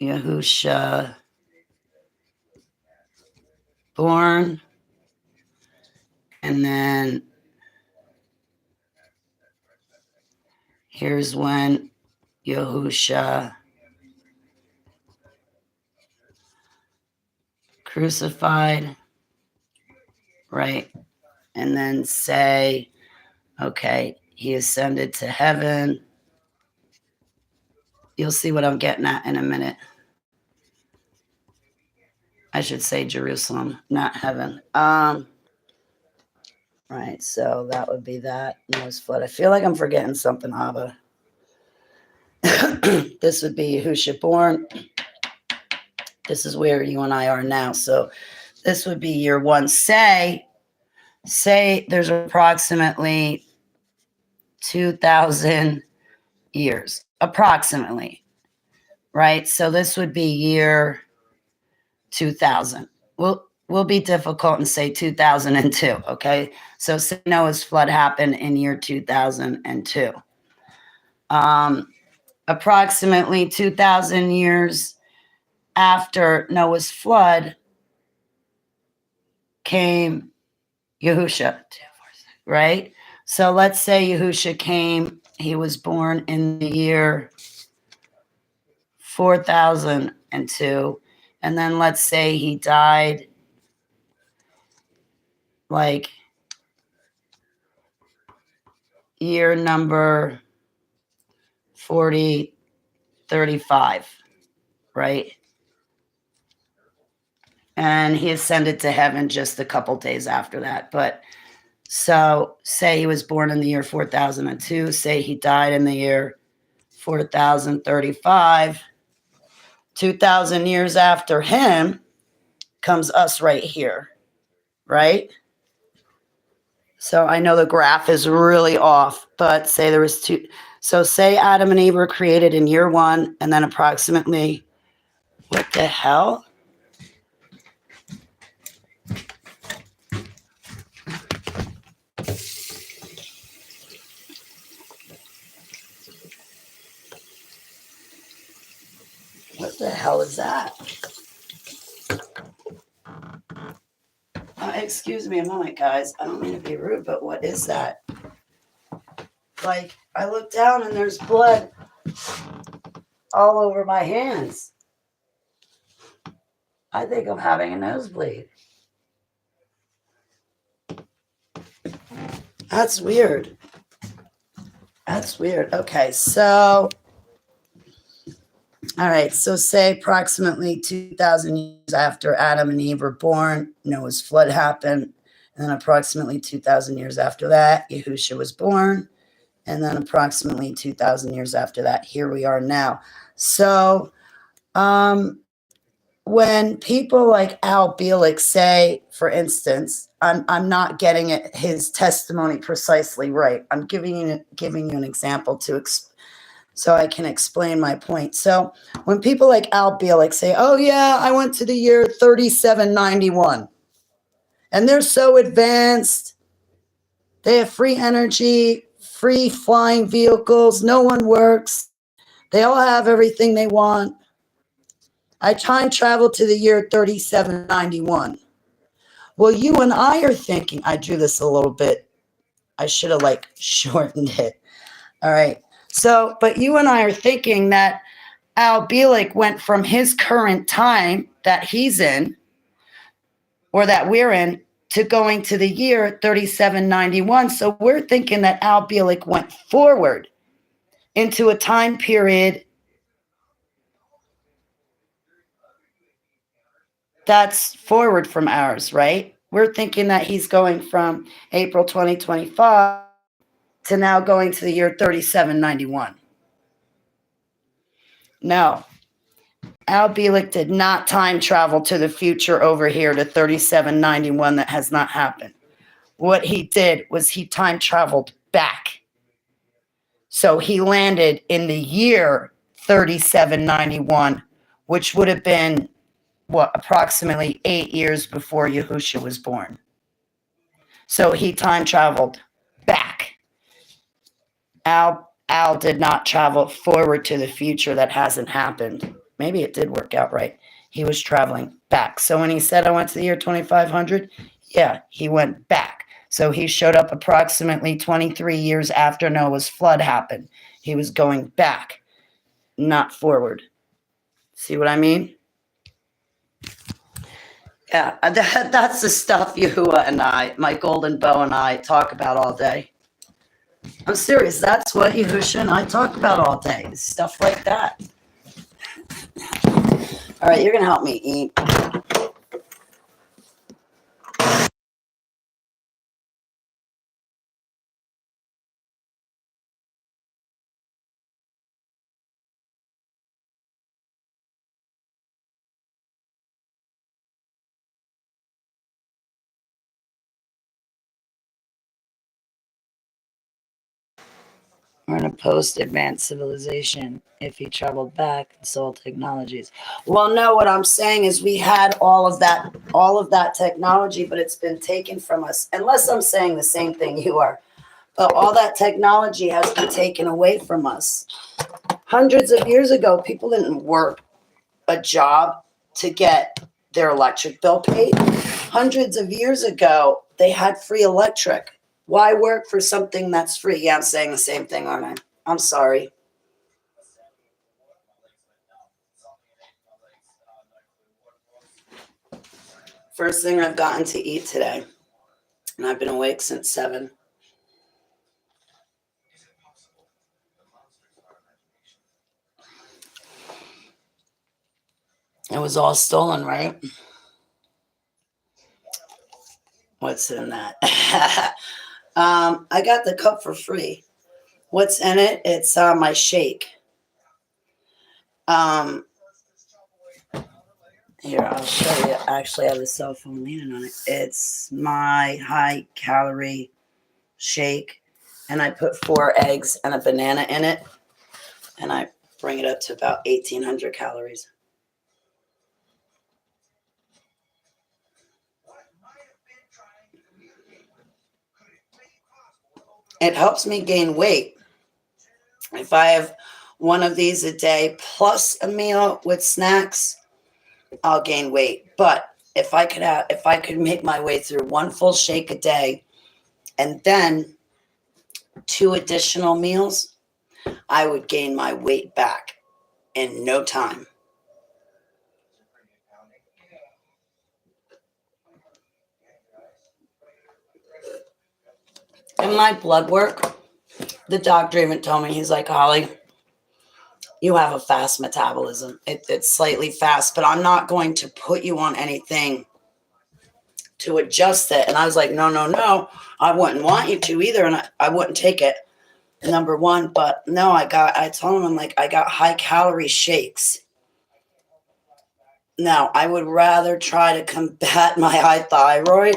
Yahusha born. And then here's when Yahusha crucified, right? And then say, okay, he ascended to heaven. You'll see what I'm getting at in a minute. I should say Jerusalem, not heaven. Right, so that would be that. Noah's flood. I feel like I'm forgetting something, Abba. This would be Yahusha born. This is where you and I are now. So this would be year one. Say there's approximately 2,000 years, approximately, right? So this would be year 2000. We'll be difficult and say 2002, okay? So say Noah's flood happened in year 2002. Approximately 2,000 years after Noah's flood came Yahusha, right? So let's say Yahusha came, he was born in the year 4002, and then let's say he died like year number 4035, right? and he ascended to heaven just a couple days after that. But so, say he was born in the year 4002, say he died in the year 4035, 2000 years after him comes us right here, right? So I know the graph is really off, but say there was two. So say Adam and Eve were created in year one, and then approximately, what the hell? What the hell is that? Excuse me a moment, guys. I don't mean to be rude, but what is that? Like, I look down and there's blood all over my hands. I think I'm having a nosebleed. That's weird. That's weird. Okay, so, all right, so say approximately 2,000 years after Adam and Eve were born, Noah's flood happened. And then approximately 2,000 years after that, Yahusha was born. And then approximately 2,000 years after that, here we are now. So, when people like Al Bielek say, for instance, I'm not getting it, his testimony precisely right. I'm giving you an example so I can explain my point. So when people like Al Bielek say, "Oh yeah, I went to the year 3791," and they're so advanced, they have free energy, free flying vehicles, no one works, they all have everything they want. I time traveled to the year 3791. Well, you and I are thinking, I drew this a little bit. I should have shortened it. All right. So, but you and I are thinking that Al Bielek went from his current time that he's in, or that we're in, to going to the year 3791. So we're thinking that Al Bielek went forward into a time period that's forward from ours, right? We're thinking that he's going from April 2025 to now going to the year 3791. No, Al Bielek did not time travel to the future over here to 3791. That has not happened. What he did was he time traveled back. So he landed in the year 3791, which would have been, approximately 8 years before Yahusha was born. So he time traveled back. Al did not travel forward to the future. That hasn't happened. Maybe it did work out right. He was traveling back. So when he said, "I went to the year 2500, yeah, he went back. So he showed up approximately 23 years after Noah's flood happened. He was going back, not forward. See what I mean? Yeah, that's the stuff Yahuwah and I, my golden bow and I, talk about all day. I'm serious. That's what Yahusha and I talk about all day. Stuff like that. All right, you're going to help me eat. We're in a post-advanced civilization. If he traveled back, soul technologies. Well, no, what I'm saying is we had all of that technology, but it's been taken from us. Unless I'm saying the same thing you are. But all that technology has been taken away from us. Hundreds of years ago, people didn't work a job to get their electric bill paid. Hundreds of years ago, they had free electric. Why work for something that's free? Yeah, I'm saying the same thing, aren't I? I'm sorry. First thing I've gotten to eat today, and I've been awake since 7. It was all stolen, right? What's in that? I got the cup for free. What's in it? It's my shake. Here, I'll show you. Actually, I have a cell phone leaning on it. It's my high calorie shake, and I put 4 eggs and a banana in it, and I bring it up to about 1,800 calories. It helps me gain weight. If I have one of these a day plus a meal with snacks, I'll gain weight. But if I could make my way through one full shake a day and then 2 additional meals, I would gain my weight back in no time. In my blood work, the doctor even told me, he's like, Holly, you have a fast metabolism. It's slightly fast, but I'm not going to put you on anything to adjust it. And I was like, no, I wouldn't want you to either. And I wouldn't take it, number one. But no, I told him, I'm like, I got high calorie shakes. Now, I would rather try to combat my high thyroid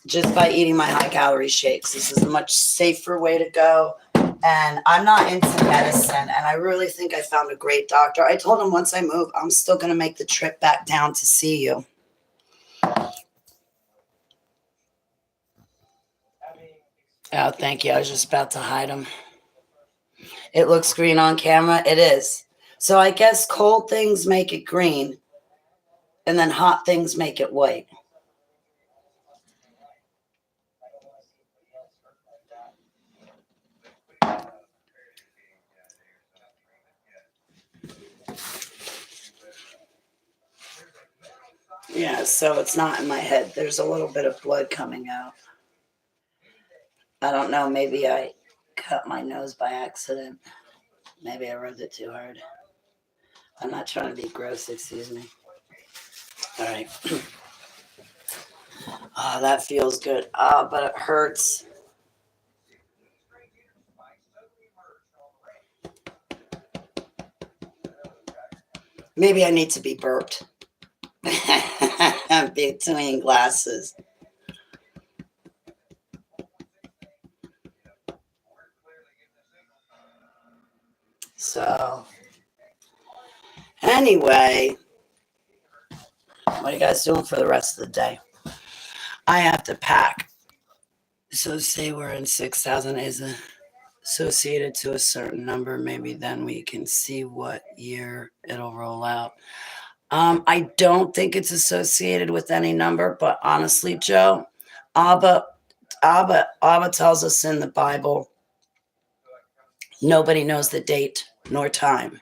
just by eating my high calorie shakes. This is a much safer way to go. And I'm not into medicine. And I really think I found a great doctor. I told him once I move, I'm still going to make the trip back down to see you. Oh, thank you. I was just about to hide them. It looks green on camera. It is. So I guess cold things make it green, and then hot things make it white. Yeah, so it's not in my head. There's a little bit of blood coming out. I don't know. Maybe I cut my nose by accident. Maybe I rubbed it too hard. I'm not trying to be gross, excuse me. All right. Oh, that feels good. But it hurts. Maybe I need to be burped between glasses. So, anyway, what are you guys doing for the rest of the day? I have to pack. So, say we're in 6,000 is associated to a certain number. Maybe then we can see what year it'll roll out. I don't think it's associated with any number, but honestly, Joe, Abba tells us in the Bible, nobody knows the date nor time.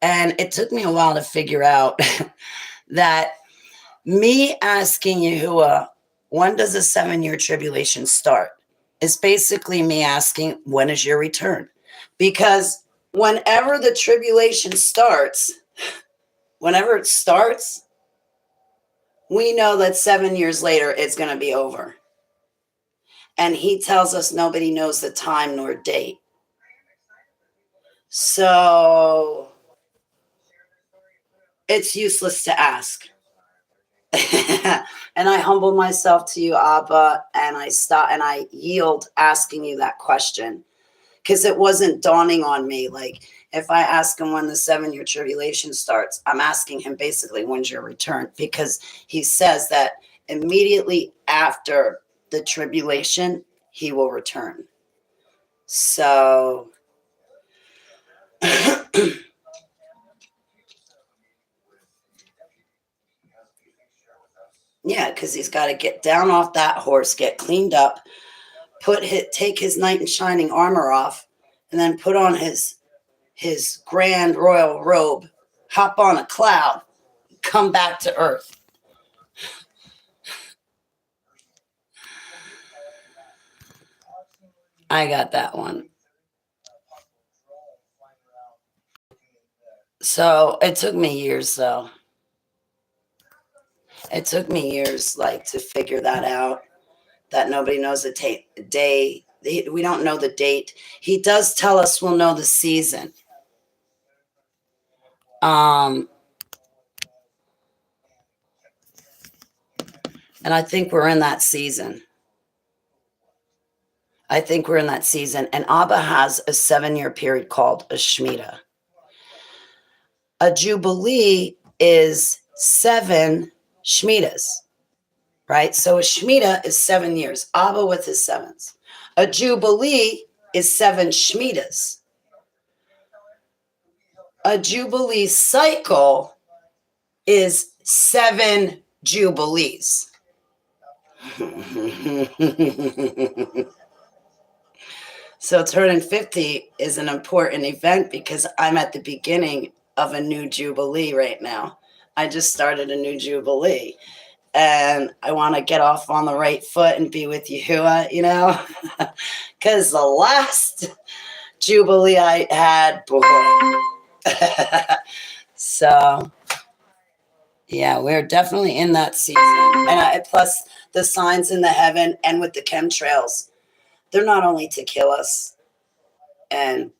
And it took me a while to figure out that me asking Yahuwah, when does a 7-year tribulation start? Is basically me asking, when is your return? Because whenever the tribulation starts, whenever it starts, we know that 7 years later it's going to be over. And he tells us nobody knows the time nor date. So it's useless to ask. And I humble myself to you, Abba, and I yield asking you that question, because it wasn't dawning on me. Like, if I ask him when the 7-year tribulation starts, I'm asking him basically, when's your return? Because he says that immediately after the tribulation, he will return. So yeah, because he's got to get down off that horse, get cleaned up, take his knight in shining armor off, and then put on his grand royal robe, hop on a cloud, come back to earth. I got that one. So it took me years, though. It took me years, like, to figure that out, that nobody knows the day. We don't know the date. He does tell us we'll know the season. And I think we're in that season. And Abba has a 7-year period called a Shemitah. A Jubilee is 7 Shemitahs, right? So a Shemitah is 7 years. Abba with his sevens. A Jubilee is 7 Shemitahs. A Jubilee cycle is 7 Jubilees. So turning 50 is an important event because I'm at the beginning of a new Jubilee right now. I just started a new Jubilee. And I want to get off on the right foot and be with Yahuwah, you know? Because the last Jubilee I had, boy. So, yeah, we're definitely in that season. And plus the signs in the heaven and with the chemtrails, they're not only to kill us and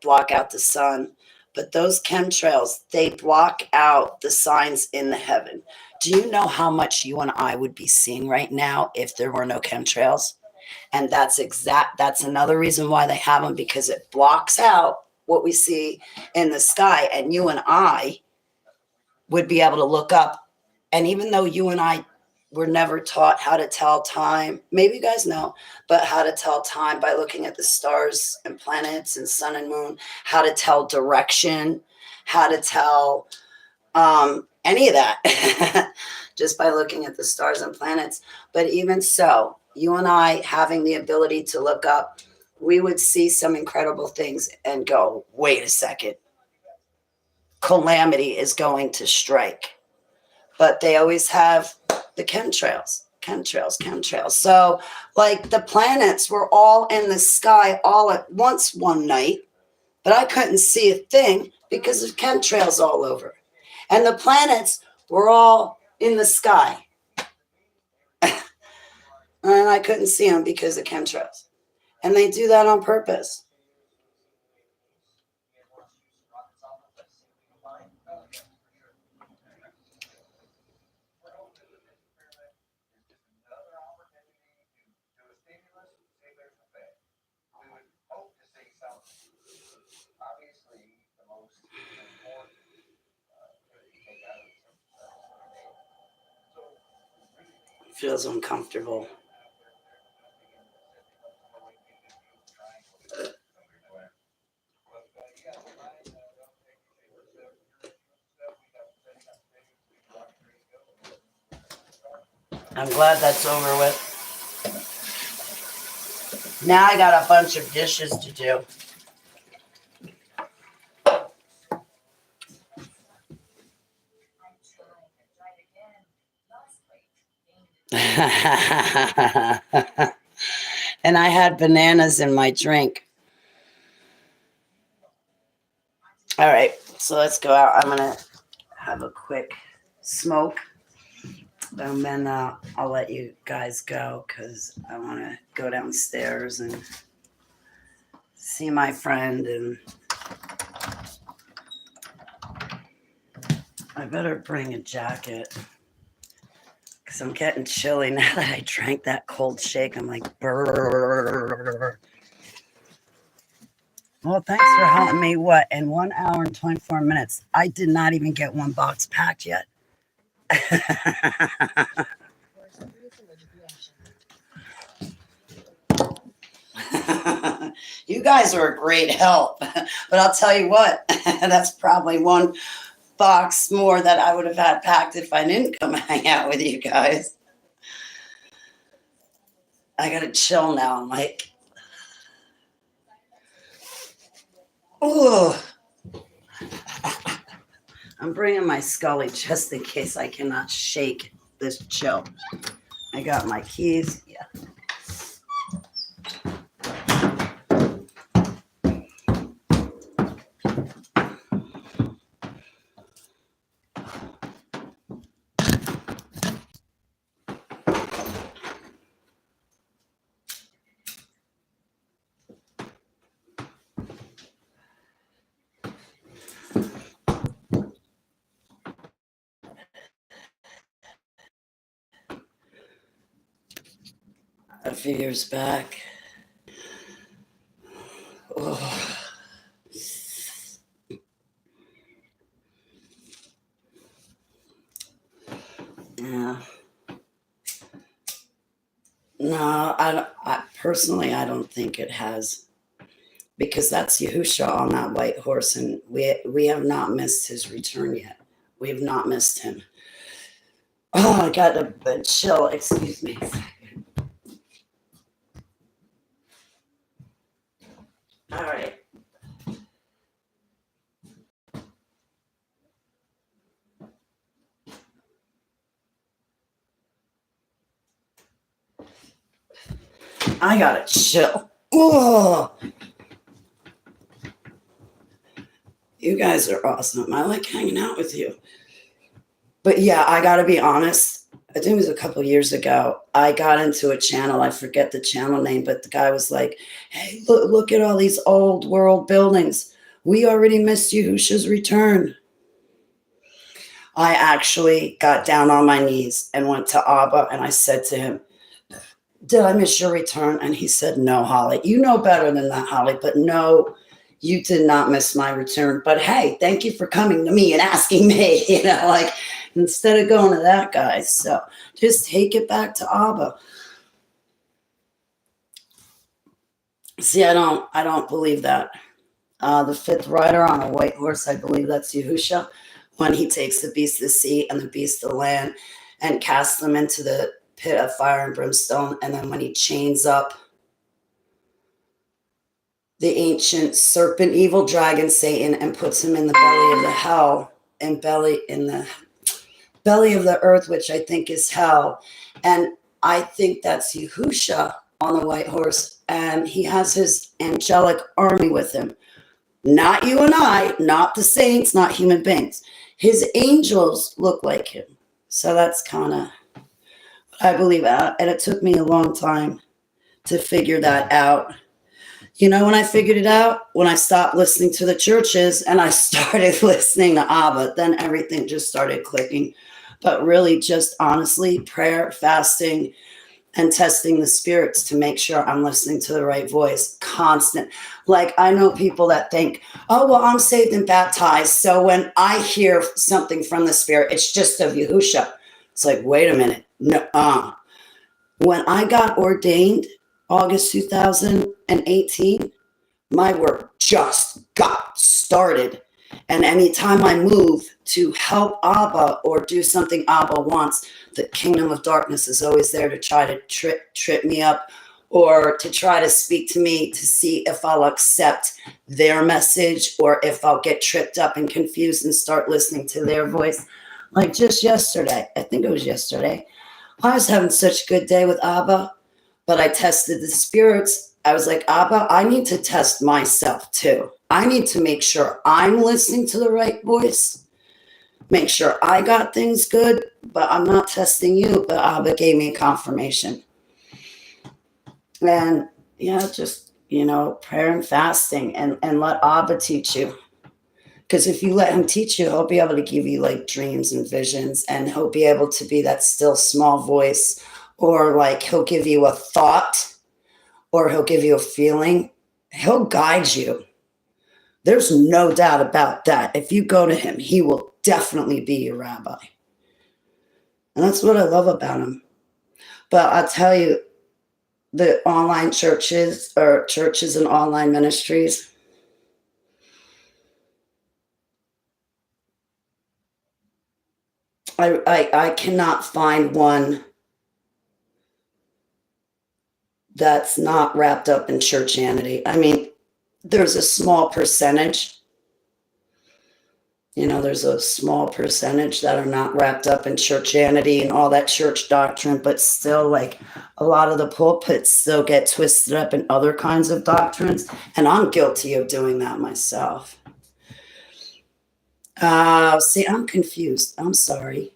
block out the sun, but those chemtrails, they block out the signs in the heaven. Do you know how much you and I would be seeing right now if there were no chemtrails? And that's another reason why they have them, because it blocks out what we see in the sky. And you and I would be able to look up. And even though you and I were never taught how to tell time, maybe you guys know, but how to tell time by looking at the stars and planets and sun and moon, how to tell direction, how to tell any of that just by looking at the stars and planets. But even so, you and I having the ability to look up, we would see some incredible things and go, wait a second, calamity is going to strike. But they always have the chemtrails. So, like, the planets were all in the sky all at once one night, but I couldn't see a thing because of chemtrails all over. And the planets were all in the sky. And I couldn't see them because of chemtrails. And they do that on purpose. Feels uncomfortable. I'm glad that's over with. Now I got a bunch of dishes to do. And I had bananas in my drink. All right, so let's go out. I'm going to have a quick smoke. And then I'll let you guys go because I want to go downstairs and see my friend. And I better bring a jacket because I'm getting chilly now that I drank that cold shake. I'm like, brrr. Well, thanks for helping me. What, in 1 hour and 24 minutes? I did not even get one box packed yet. You guys are a great help. But I'll tell you what, that's probably one box more that I would have had packed if I didn't come hang out with you guys. I gotta chill now. I'm like, oh, I'm bringing my Scully just in case I cannot shake this chill. I got my keys. Yeah. a few years back. Oh. Yeah. No, personally, I don't think it has, because that's Yahusha on that white horse, and we have not missed his return yet. We have not missed him. Oh, I got a chill. Excuse me. All right. I gotta chill. Oh, you guys are awesome. I like hanging out with you. But yeah, I gotta be honest. I think it was a couple years ago. I got into a channel. I forget the channel name, but the guy was like, "Hey, look at all these old world buildings. We already missed Yahusha's return." I actually got down on my knees and went to Abba, and I said to him, "Did I miss your return?" And he said, "No, Holly. You know better than that, Holly, but no, you did not miss my return. But hey, thank you for coming to me and asking me," like instead of going to that guy. So just take it back to Abba. See, I don't believe that. The fifth rider on a white horse, I believe that's Yahusha, when he takes the beast of the sea and the beast of the land and casts them into the pit of fire and brimstone. And then when he chains up the ancient serpent, evil dragon, Satan, and puts him in the belly of the hell, and in the belly of the earth, which I think is hell. And I think that's Yahusha on the white horse, and he has his angelic army with him. Not you and I, not the saints, not human beings. His angels look like him. So that's kind of what I believe. And it took me a long time to figure that out. You know, when I figured it out, when I stopped listening to the churches and I started listening to Abba, then everything just started clicking. But really, just honestly, prayer, fasting, and testing the spirits to make sure I'm listening to the right voice, constant. Like, I know people that think, "Oh, well, I'm saved and baptized, so when I hear something from the spirit, it's just of Yahusha." It's like, wait a minute. No, when I got ordained, August 2018, my work just got started. And anytime I move to help Abba or do something Abba wants, the kingdom of darkness is always there to try to trip me up, or to try to speak to me to see if I'll accept their message, or if I'll get tripped up and confused and start listening to their voice. Like just yesterday, I think it was yesterday, I was having such a good day with Abba, but I tested the spirits. I was like, "Abba, I need to test myself too. I need to make sure I'm listening to the right voice, make sure I got things good, but I'm not testing you." But Abba gave me confirmation. And yeah, just, prayer and fasting, and let Abba teach you. Because if you let him teach you, he'll be able to give you like dreams and visions, and he'll be able to be that still small voice, or like he'll give you a thought, or he'll give you a feeling. He'll guide you. There's no doubt about that. If you go to him, he will definitely be your rabbi. And that's what I love about him. But I'll tell you, the online churches, or churches and online ministries, I cannot find one that's not wrapped up in churchianity. I mean, there's a small percentage, there's a small percentage that are not wrapped up in churchianity and all that church doctrine, but still, like, a lot of the pulpits still get twisted up in other kinds of doctrines. And I'm guilty of doing that myself. See, I'm confused. I'm sorry.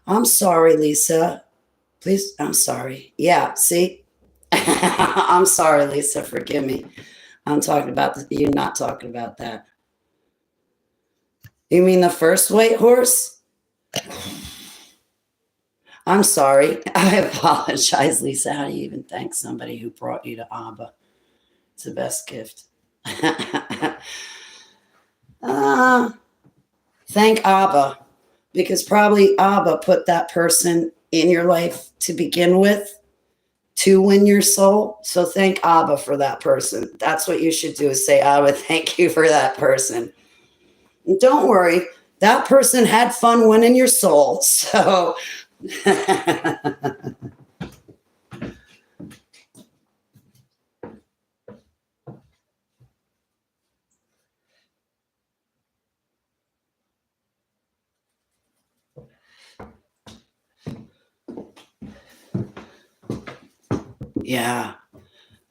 I'm sorry, Lisa. Please, I'm sorry. Yeah, see? I'm sorry, Lisa. Forgive me. I'm talking about you're not talking about that. You mean the first white horse? I'm sorry. I apologize, Lisa. How do you even thank somebody who brought you to Abba? It's the best gift. Thank Abba, because probably Abba put that person in your life to begin with to win your soul. So thank Abba for that person. That's what you should do, is say, Abba, thank you for that person. And don't worry, that person had fun winning your soul. So yeah,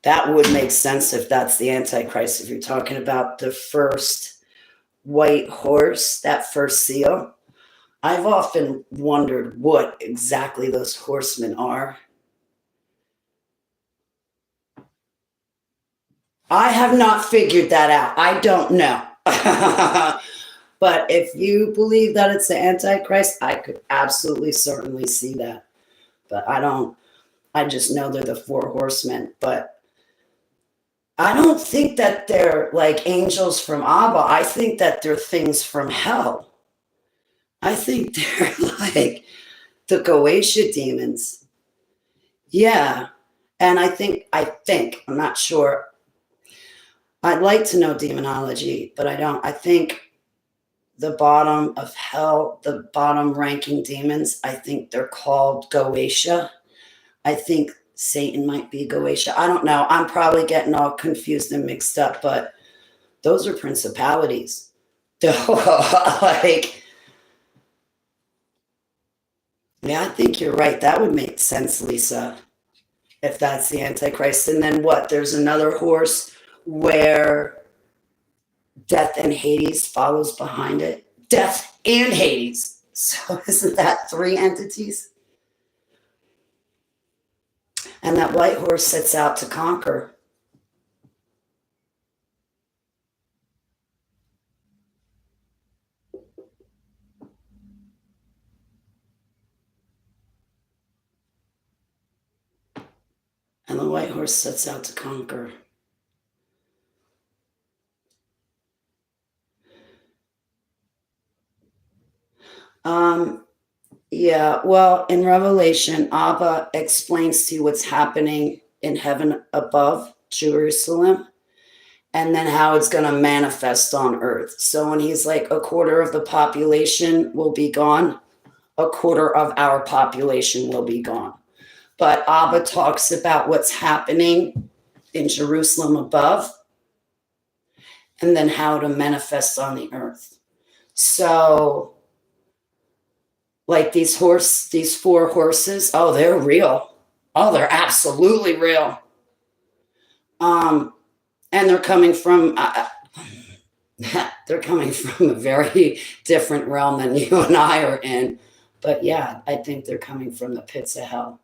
that would make sense if that's the Antichrist. If you're talking about the first white horse, that first seal. I've often wondered what exactly those horsemen are. I have not figured that out. I don't know. But if you believe that it's the Antichrist, I could absolutely certainly see that. But I don't. I just know they're the four horsemen. But I don't think that they're like angels from Abba. I think that they're things from hell. I think they're like the Goetia demons. Yeah. And I think, I'm not sure. I'd like to know demonology, but I don't. I think the bottom of hell, the bottom ranking demons, I think they're called Goetia. I think Satan might be Goetia. I don't know. I'm probably getting all confused and mixed up, but those are principalities. Like, yeah, I think you're right. That would make sense, Lisa, if that's the Antichrist. And then what? There's another horse where death and Hades follows behind it. Death and Hades. So isn't that three entities? And that white horse sets out to conquer. And the white horse sets out to conquer. Yeah, well, in Revelation, Abba explains to you what's happening in heaven above Jerusalem, and then how it's going to manifest on earth. So when he's like, a quarter of the population will be gone, a quarter of our population will be gone. But Abba talks about what's happening in Jerusalem above, and then how to manifest on the earth. So like these four horses, oh, they're real. Oh, they're absolutely real. And they're coming from they're coming from a very different realm than you and I are in. But yeah, I think they're coming from the pits of hell.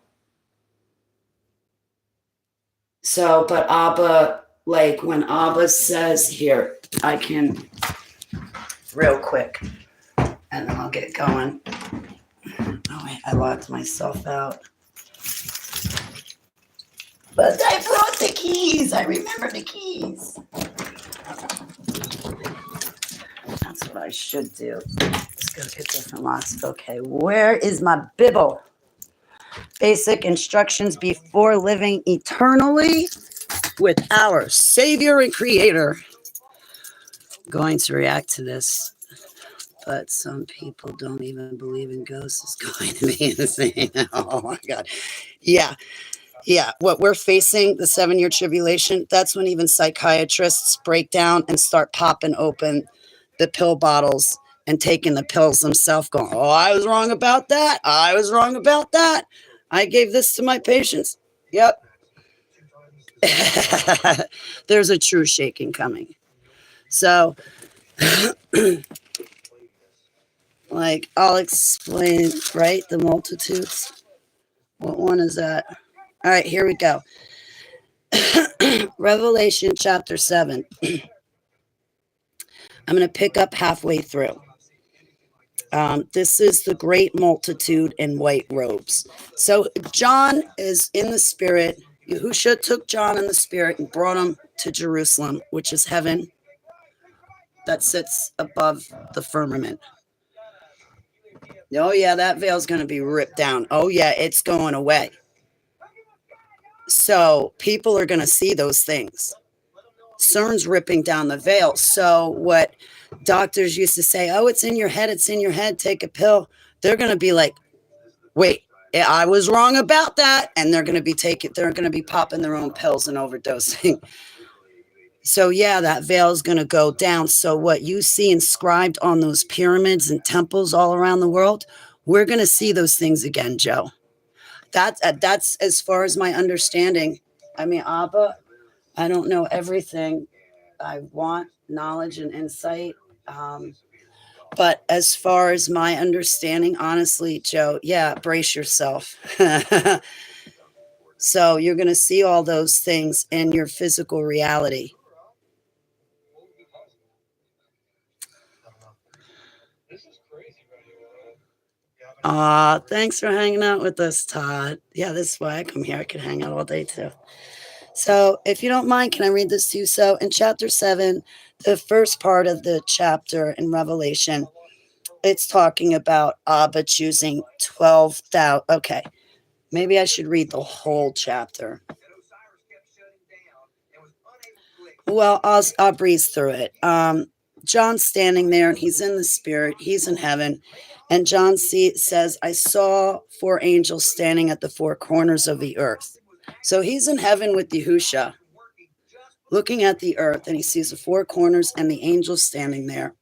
So, but Abba, like when Abba says here, I can real quick, and then I'll get going. Oh wait, I locked myself out. But I brought the keys. I remember the keys. That's what I should do. Let's go get different locks. Okay, where is my Bible? Basic instructions before living eternally with our Savior and Creator. I'm going to react to this, but some people don't even believe in ghosts. Is going to be insane. Oh my God. Yeah. Yeah, what we're facing, the 7-year tribulation, that's when even psychiatrists break down and start popping open the pill bottles and taking the pills themselves, going, oh, I was wrong about that. I was wrong about that. I gave this to my patients. Yep. There's a true shaking coming. So, like, I'll explain, right? The multitudes. What one is that? All right, here we go. Revelation chapter 7. I'm going to pick up halfway through. This is the great multitude in white robes. So John is in the spirit. Yahusha took John in the spirit and brought him to Jerusalem, which is heaven that sits above the firmament. Oh, yeah, that veil's going to be ripped down. Oh, yeah, it's going away. So people are going to see those things. CERN's ripping down the veil. So what doctors used to say, oh, it's in your head, take a pill. They're going to be like, wait, I was wrong about that. And they're going to be popping their own pills and overdosing. So yeah, that veil is going to go down. So what you see inscribed on those pyramids and temples all around the world, we're going to see those things again, Joe. That's as far as my understanding. I mean, Abba, I don't know everything. I want knowledge and insight. But as far as my understanding, honestly, Joe, yeah, brace yourself. So you're going to see all those things in your physical reality. Thanks for hanging out with us, Todd. Yeah, this is why I come here. I could hang out all day too. So if you don't mind, can I read this to you? So in chapter 7, the first part of the chapter in Revelation, it's talking about Abba choosing 12,000. Okay, maybe I should read the whole chapter. Well, I'll breeze through it. John's standing there and he's in the spirit. He's in heaven. And John says, I saw 4 angels standing at the 4 corners of the earth. So he's in heaven with Yahusha, looking at the earth, and he sees the 4 corners and the angels standing there.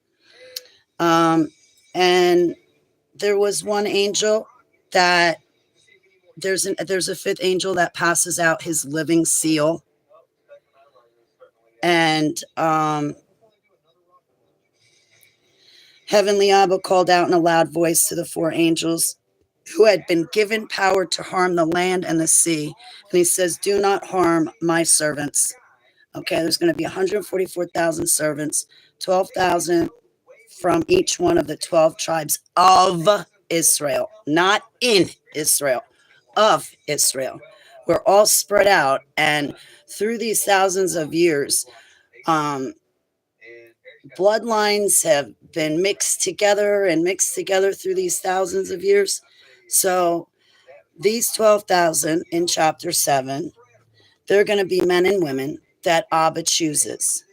And there was one angel that there's a 5th angel that passes out his living seal. And Heavenly Abba called out in a loud voice to the 4 angels who had been given power to harm the land and the sea. And he says, do not harm my servants. Okay, there's going to be 144,000 servants, 12,000 from each one of the 12 tribes of Israel, not in Israel, of Israel. We're all spread out. And through these thousands of years, bloodlines have been mixed together through these thousands of years. So these 12,000 in chapter 7, they're going to be men and women that Abba chooses.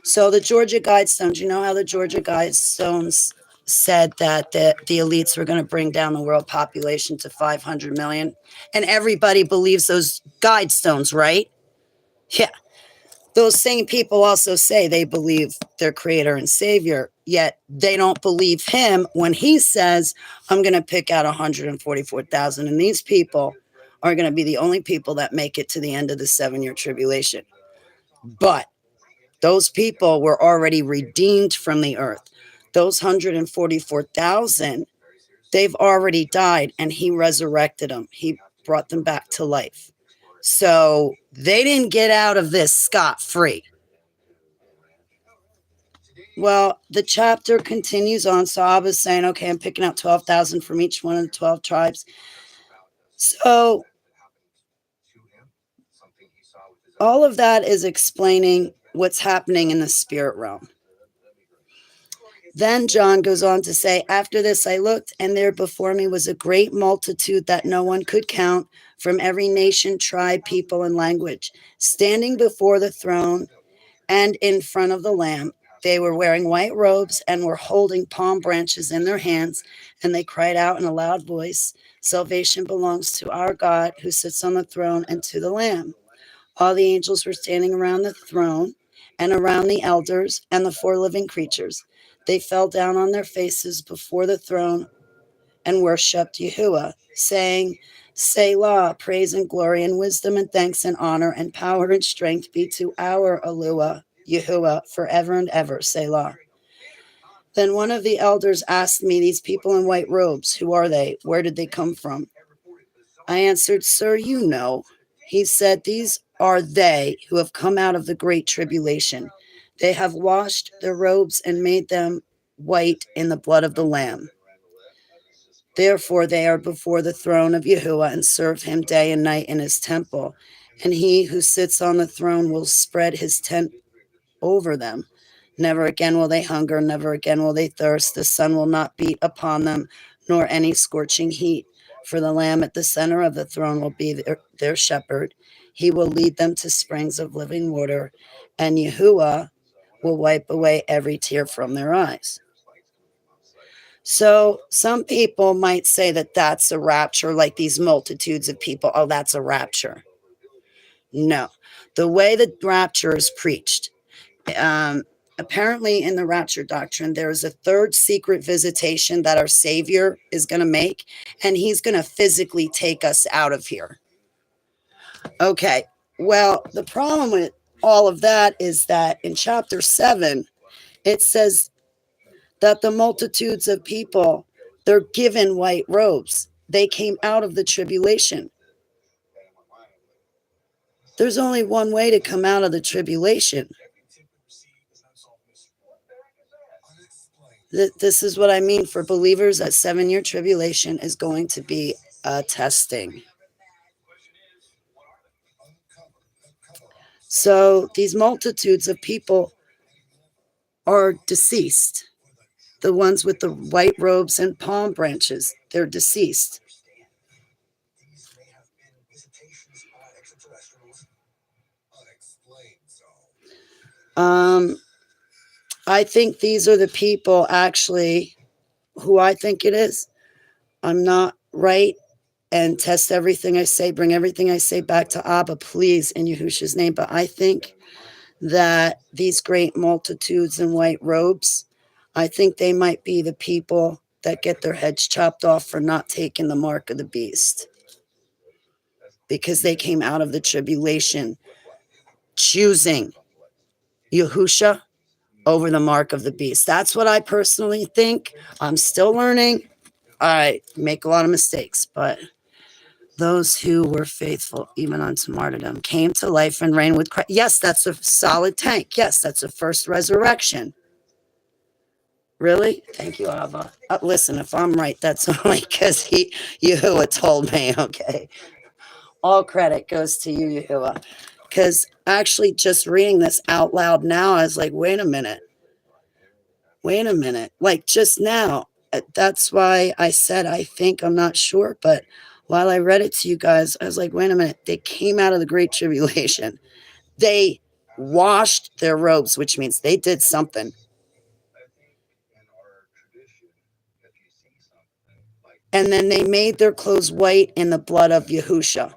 So the Georgia Guidestones, you know how the Georgia Guidestones said that the elites were going to bring down the world population to 500 million? And everybody believes those Guidestones, right? Yeah. Those same people also say they believe their creator and savior, yet they don't believe him when he says, I'm going to pick out 144,000. And these people are going to be the only people that make it to the end of the 7-year tribulation. But those people were already redeemed from the earth. Those 144,000, they've already died, and he resurrected them. He brought them back to life. So they didn't get out of this scot-free. Well, the chapter continues on. So Abba's saying, okay, I'm picking out 12,000 from each one of the 12 tribes. So all of that is explaining what's happening in the spirit realm. Then John goes on to say, after this I looked, and there before me was a great multitude that no one could count, from every nation, tribe, people, and language, standing before the throne and in front of the Lamb. They were wearing white robes and were holding palm branches in their hands, and they cried out in a loud voice, salvation belongs to our God who sits on the throne and to the Lamb. All the angels were standing around the throne and around the elders and the 4 living creatures. They fell down on their faces before the throne and worshipped Yahuwah, saying, Selah, praise and glory and wisdom and thanks and honor and power and strength be to our Eluah, Yahuwah, forever and ever, Selah. Then one of the elders asked me, these people in white robes, who are they? Where did they come from? I answered, Sir, you know. He said, these are they who have come out of the great tribulation. They have washed their robes and made them white in the blood of the Lamb. Therefore they are before the throne of Yahuwah and serve him day and night in his temple. And he who sits on the throne will spread his tent over them. Never again will they hunger, never again will they thirst. The sun will not beat upon them, nor any scorching heat. For the Lamb at the center of the throne will be their shepherd. He will lead them to springs of living water, and Yahuwah will wipe away every tear from their eyes. So some people might say that that's a rapture, like these multitudes of people. Oh, that's a rapture. No, the way the rapture is preached, apparently in the rapture doctrine, there's a third secret visitation that our Savior is going to make, and he's going to physically take us out of here. Okay, well, the problem with all of that is that in chapter 7, it says that the multitudes of people, they're given white robes. They came out of the tribulation. There's only one way to come out of the tribulation. This is what I mean for believers. That 7-year tribulation is going to be a testing. So these multitudes of people are deceased. The ones with the white robes and palm branches, they're deceased. I think these are the people actually who I think it is. I'm not right, and test everything I say, bring everything I say back to Abba, please, in Yahushua's name. But I think that these great multitudes in white robes, I think they might be the people that get their heads chopped off for not taking the mark of the beast, because they came out of the tribulation choosing Yahushua over the mark of the beast. That's what I personally think. I'm still learning. I make a lot of mistakes, but those who were faithful even unto martyrdom came to life and reigned with Christ. Yes, that's a solid tank. Yes, that's a first resurrection. Really? Thank you, Abba. Listen, if I'm right, that's only because Yahuwah told me, okay? All credit goes to you, Yahuwah. Because actually just reading this out loud now, I was like, wait a minute. Like just now, that's why I said, I think, I'm not sure. But while I read it to you guys, I was like, wait a minute. They came out of the Great Tribulation. They washed their robes, which means they did something. And then they made their clothes white in the blood of Yahushua.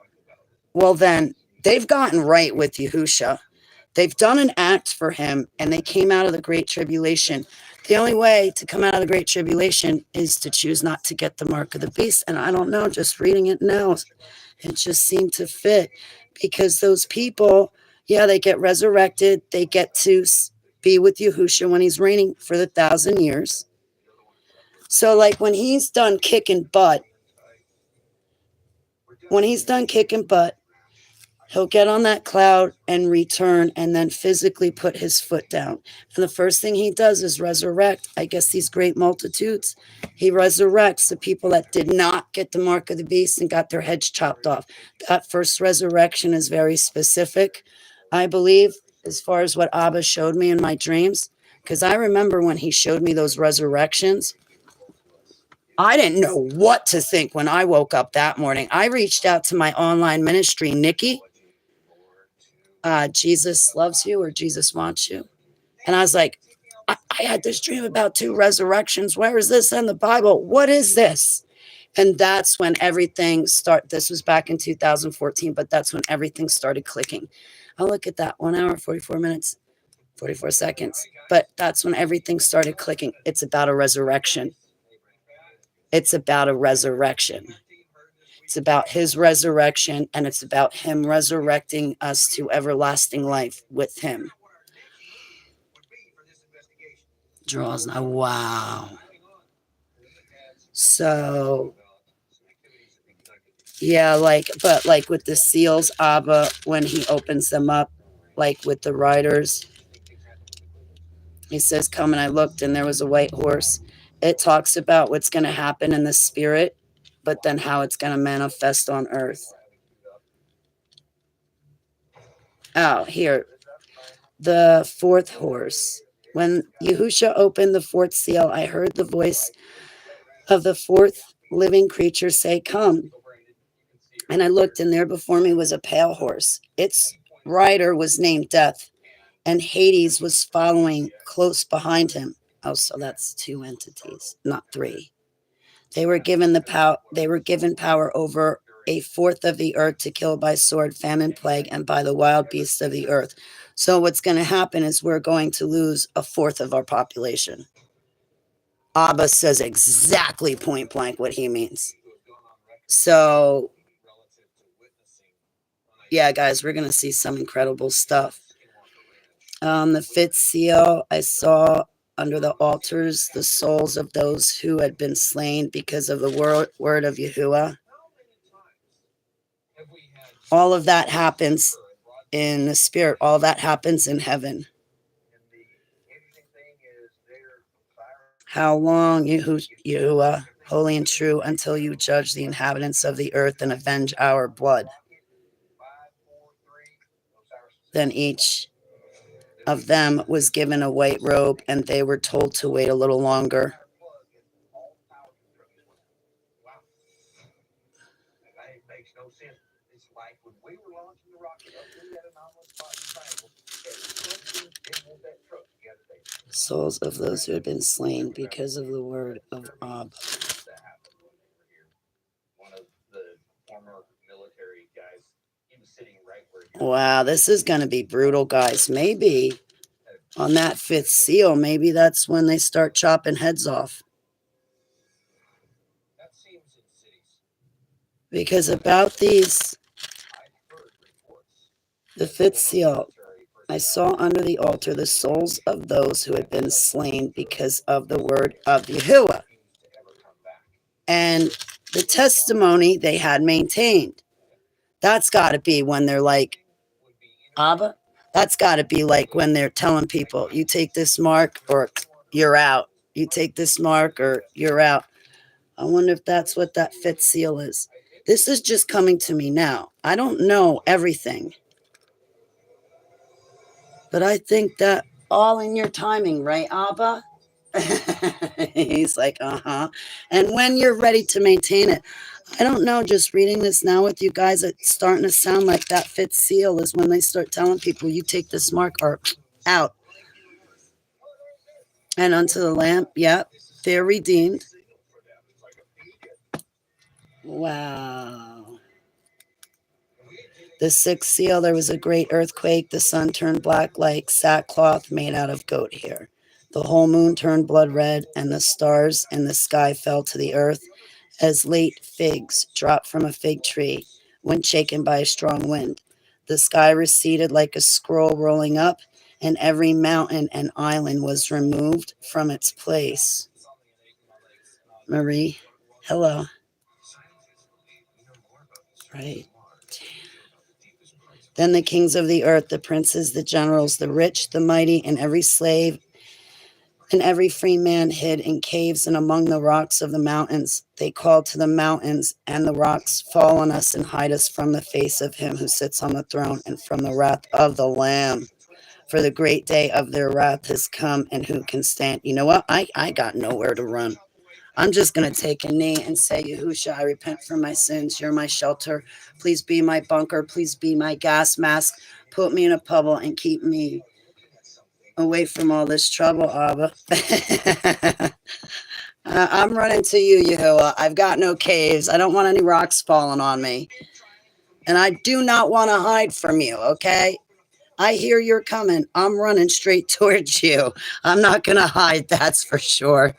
Well, then they've gotten right with Yahushua. They've done an act for him, and they came out of the Great Tribulation. The only way to come out of the Great Tribulation is to choose not to get the mark of the beast. And I don't know, just reading it now, it just seemed to fit, because those people, yeah, they get resurrected. They get to be with Yahushua when he's reigning for the 1,000 years. So like when he's done kicking butt, he'll get on that cloud and return, and then physically put his foot down. And the first thing he does is resurrect, I guess, these great multitudes. He resurrects the people that did not get the mark of the beast and got their heads chopped off. That first resurrection is very specific, I believe, as far as what Abba showed me in my dreams. Because I remember when he showed me those resurrections, I didn't know what to think when I woke up that morning. I reached out to my online ministry, Nikki. Jesus loves you, or Jesus wants you. And I was like, I had this dream about 2 resurrections. Where is this in the Bible? What is this? And that's when everything started. This was back in 2014, but that's when everything started clicking. I'll look at that, 1 hour, 44 minutes, 44 seconds. But that's when everything started clicking. It's about a resurrection. It's about a resurrection. It's about his resurrection, and it's about him resurrecting us to everlasting life with him. Draws now. Wow. So, yeah, but with the seals, Abba, when he opens them up, like with the riders, He says, come, and I looked, and there was a white horse. It talks about what's going to happen in the spirit, but then how it's going to manifest on earth. Oh, here. The fourth horse. When Yahusha opened the fourth seal, I heard the voice of the fourth living creature say, come. And I looked, and there before me was a pale horse. Its rider was named Death, and Hades was following close behind him. Oh, so that's two entities, not three. They were given power over a fourth of the earth to kill by sword, famine, plague, and by the wild beasts of the earth. So what's going to happen is we're going to lose a fourth of our population. Abba says exactly point blank what he means. So, yeah, guys, we're going to see some incredible stuff. The fifth seal, I saw under the altars the souls of those who had been slain because of the word of Yahuwah. All of that happens in the spirit. All that happens in heaven. How long, Yahuwah, holy and true, until you judge the inhabitants of the earth and avenge our blood? Then each of them was given a white robe, and they were told to wait a little longer. Souls of those who had been slain because of the word of Ab. Wow, this is going to be brutal, guys. Maybe on that fifth seal, maybe that's when they start chopping heads off. Because about these, the fifth seal, I saw under the altar the souls of those who had been slain because of the word of Yahuwah and the testimony they had maintained. That's got to be when they're like, Abba? That's got to be like when they're telling people, you take this mark or you're out. You take this mark or you're out. I wonder if that's what that fifth seal is. This is just coming to me now. I don't know everything. But I think that all in your timing, right, Abba? He's like, uh-huh. And when you're ready to maintain it, I don't know, just reading this now with you guys, it's starting to sound like that fifth seal is when they start telling people, you take this mark or out. And unto the Lamb, yep, they're redeemed. Wow. The sixth seal, there was a great earthquake. The sun turned black like sackcloth made out of goat hair. The whole moon turned blood red, and the stars in the sky fell to the earth as late figs drop from a fig tree when shaken by a strong wind. The sky receded like a scroll rolling up, and every mountain and island was removed from its place. Marie, hello. Right. Then the kings of the earth, the princes, the generals, the rich, the mighty, and every slave and every free man hid in caves and among the rocks of the mountains. They called to the mountains and the rocks, fall on us and hide us from the face of him who sits on the throne and from the wrath of the Lamb. For the great day of their wrath has come, and who can stand? You know what? I got nowhere to run. I'm just going to take a knee and say, Yahusha, I repent for my sins. You're my shelter. Please be my bunker. Please be my gas mask. Put me in a puddle and keep me away from all this trouble, Abba. I'm running to you, Yahuwah. I've got no caves. I don't want any rocks falling on me. And I do not want to hide from you, okay? I hear you're coming. I'm running straight towards you. I'm not going to hide, that's for sure.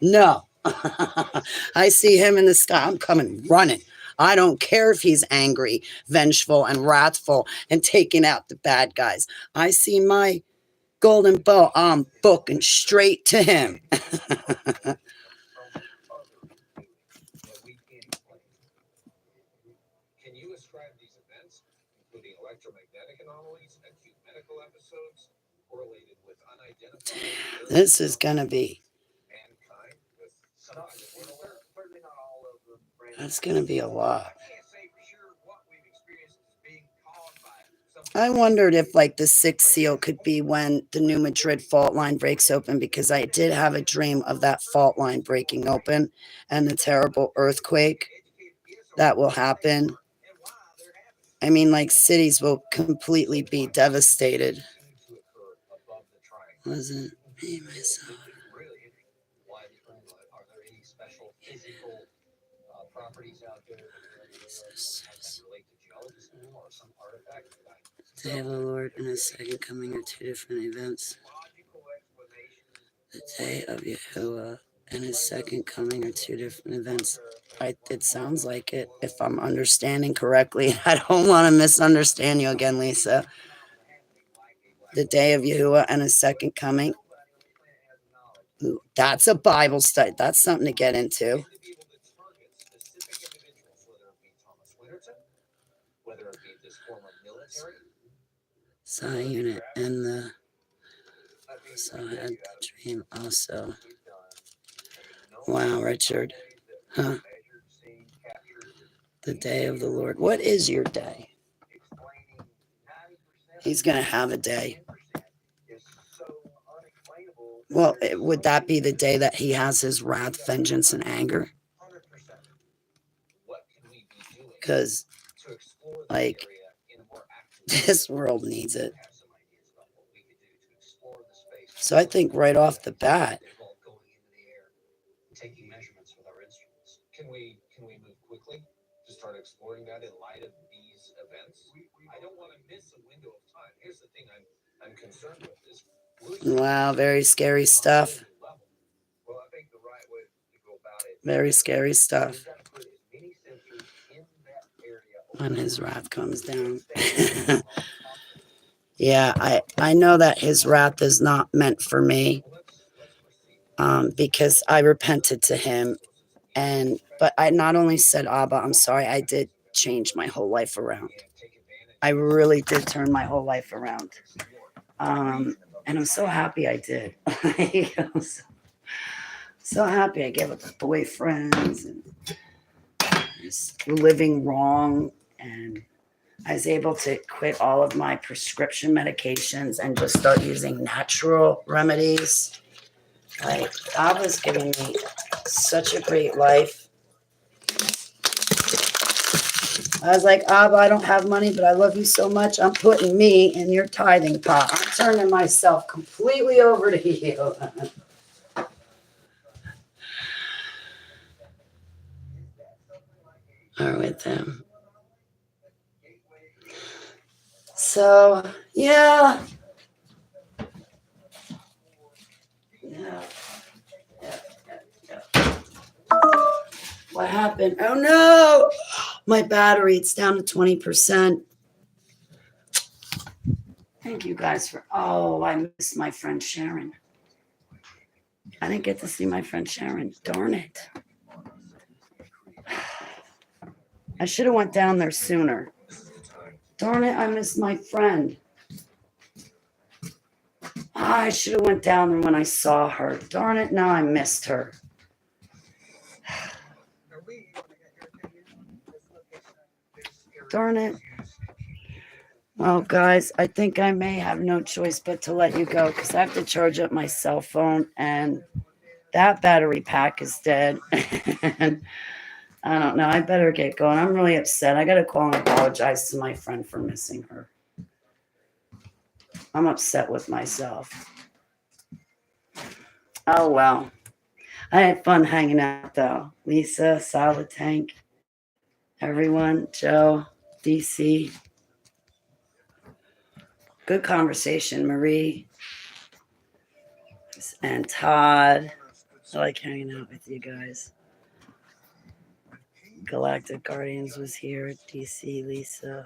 No. I see him in the sky. I'm coming running. I don't care if he's angry, vengeful, and wrathful and taking out the bad guys. I see my golden bow. I'm booking straight to him. Can you ascribe these events, including electromagnetic anomalies, acute medical episodes, This is going to be, that's going to be a lot. I wondered if like the sixth seal could be when the New Madrid fault line breaks open, because I did have a dream of that fault line breaking open and the terrible earthquake that will happen. I mean, like cities will completely be devastated. Wasn't me myself. The day of the Lord and His second coming are two different events. The day of Yahuwah and His second coming are two different events. It sounds like it, if I'm understanding correctly. I don't want to misunderstand you again, Lisa. The day of Yahuwah and His second coming. Ooh, that's a Bible study. That's something to get into. Saw a unit and the so I had the dream also. Wow, Richard. Huh? The day of the Lord. What is your day? He's going to have a day. Well, would that be the day that he has his wrath, vengeance, and anger? Because, like, this world needs it. So I think right off the bat, Can we move quickly to start exploring that in light of these events? I don't want to miss a window of time. Here's the thing I'm concerned with is wow, very scary stuff. Very scary stuff. When his wrath comes down. Yeah, I know that his wrath is not meant for me, because I repented to him. But I not only said, Abba, I'm sorry, I did change my whole life around. I really did turn my whole life around. And I'm so happy I did. I'm so happy I gave up boyfriends and just living wrong. And I was able to quit all of my prescription medications and just start using natural remedies. Like, Abba's giving me such a great life. I was like, Abba, I don't have money, but I love you so much. I'm putting me in your tithing pot. I'm turning myself completely over to you. Or with him. So, yeah. Yeah. What happened? Oh, no. My battery, it's down to 20%. Thank you guys for, I missed my friend Sharon. I didn't get to see my friend Sharon. Darn it. I should have went down there sooner. Darn it, I missed my friend. I should have went down there when I saw her. Darn it, now I missed her. Darn it. Well, guys, I think I may have no choice but to let you go because I have to charge up my cell phone and that battery pack is dead. And I don't know. I better get going. I'm really upset. I got to call and apologize to my friend for missing her. I'm upset with myself. Oh, well. I had fun hanging out, though. Lisa, Solid Tank, everyone, Joe, DC. Good conversation, Marie and Todd. I like hanging out with you guys. Galactic Guardians was here. DC, Lisa.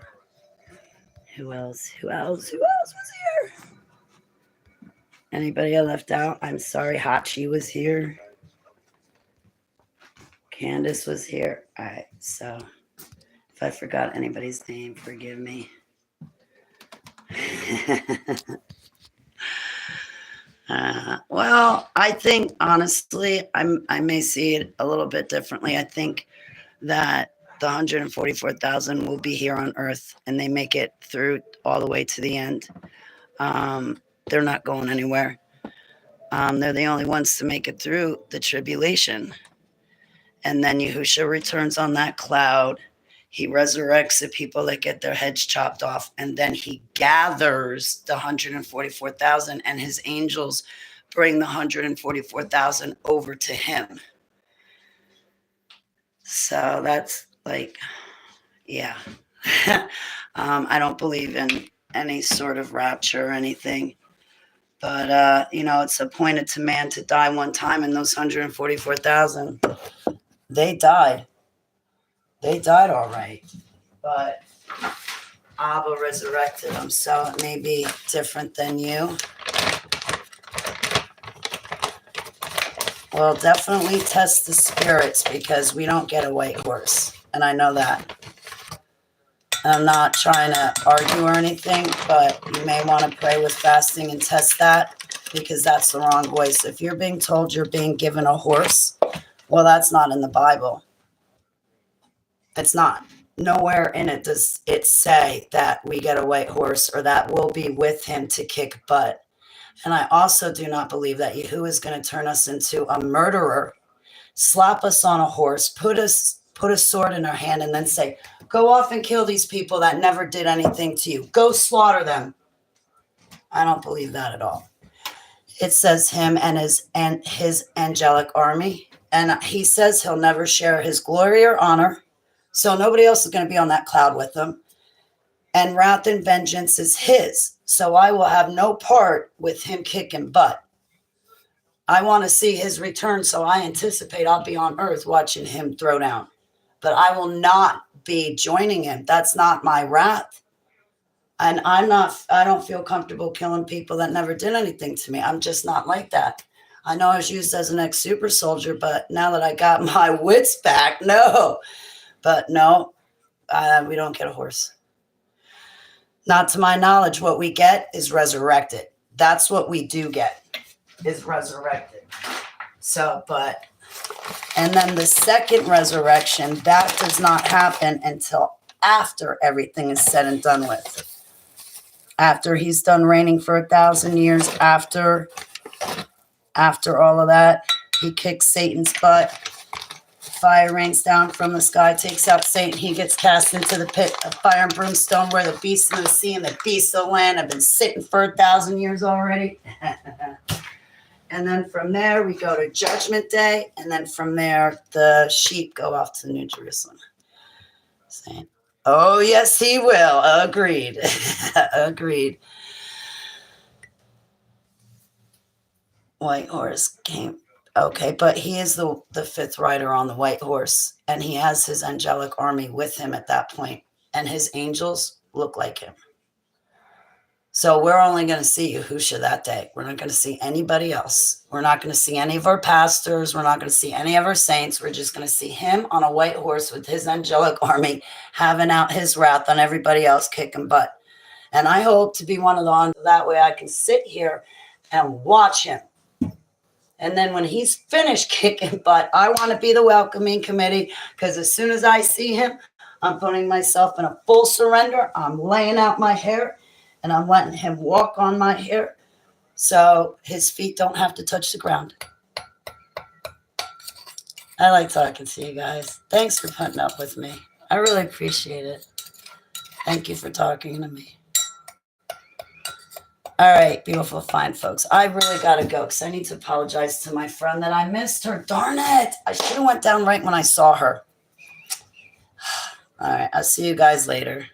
Who else? Who else was here? Anybody I left out? I'm sorry. Hachi was here. Candace was here. All right. So if I forgot anybody's name, forgive me. Well, I think honestly, I may see it a little bit differently. I think that the 144,000 will be here on Earth, and they make it through all the way to the end. They're not going anywhere. They're the only ones to make it through the tribulation. And then Yahushua returns on that cloud. He resurrects the people that get their heads chopped off. And then he gathers the 144,000, and his angels bring the 144,000 over to him. So that's like, yeah. I don't believe in any sort of rapture or anything. But, it's appointed to man to die one time, and those 144,000, they died. They died all right. But Abba resurrected them, so it may be different than you. Well, definitely test the spirits, because we don't get a white horse, and I know that. I'm not trying to argue or anything, but you may want to pray with fasting and test that, because that's the wrong way. So if you're being told you're being given a horse, well, that's not in the Bible. It's not. Nowhere in it does it say that we get a white horse or that we'll be with him to kick butt. And I also do not believe that Yahuwah is going to turn us into a murderer, slap us on a horse, put a sword in our hand, and then say, go off and kill these people that never did anything to you. Go slaughter them. I don't believe that at all. It says him and his angelic army. And he says he'll never share his glory or honor. So nobody else is going to be on that cloud with him. And wrath and vengeance is his. So I will have no part with him kicking butt. I want to see his return, so I anticipate I'll be on earth watching him throw down. But I will not be joining him. That's not my wrath. And I don't feel comfortable killing people that never did anything to me. I'm just not like that. I know I was used as an ex-super soldier, but now that I got my wits back, no. But no, we don't get a horse. Not to my knowledge. What we get is resurrected. That's what we do get, is resurrected. And then the second resurrection, that does not happen until after everything is said and done with. After he's done reigning for 1,000 years, after all of that, he kicks Satan's butt. Fire rains down from the sky, takes out Satan. He gets cast into the pit of fire and brimstone where the beasts of the sea and the beasts of the land have been sitting for 1,000 years already. And then from there, we go to Judgment Day. And then from there, the sheep go off to New Jerusalem. Saying, oh, yes, he will. Agreed. Agreed. White horse came. Okay, but he is the fifth rider on the white horse, and he has his angelic army with him at that point, and his angels look like him. So we're only going to see Yahushua that day. We're not going to see anybody else. We're not going to see any of our pastors. We're not going to see any of our saints. We're just going to see him on a white horse with his angelic army, having out his wrath on everybody else, kicking butt. And I hope to be one of the ones, that way I can sit here and watch him. And then when he's finished kicking butt, I want to be the welcoming committee, because as soon as I see him, I'm putting myself in a full surrender. I'm laying out my hair, and I'm letting him walk on my hair so his feet don't have to touch the ground. I like talking to you guys. Thanks for putting up with me. I really appreciate it. Thank you for talking to me. All right, beautiful, fine folks. I really got to go because I need to apologize to my friend that I missed her. Darn it. I should have went down right when I saw her. All right, I'll see you guys later.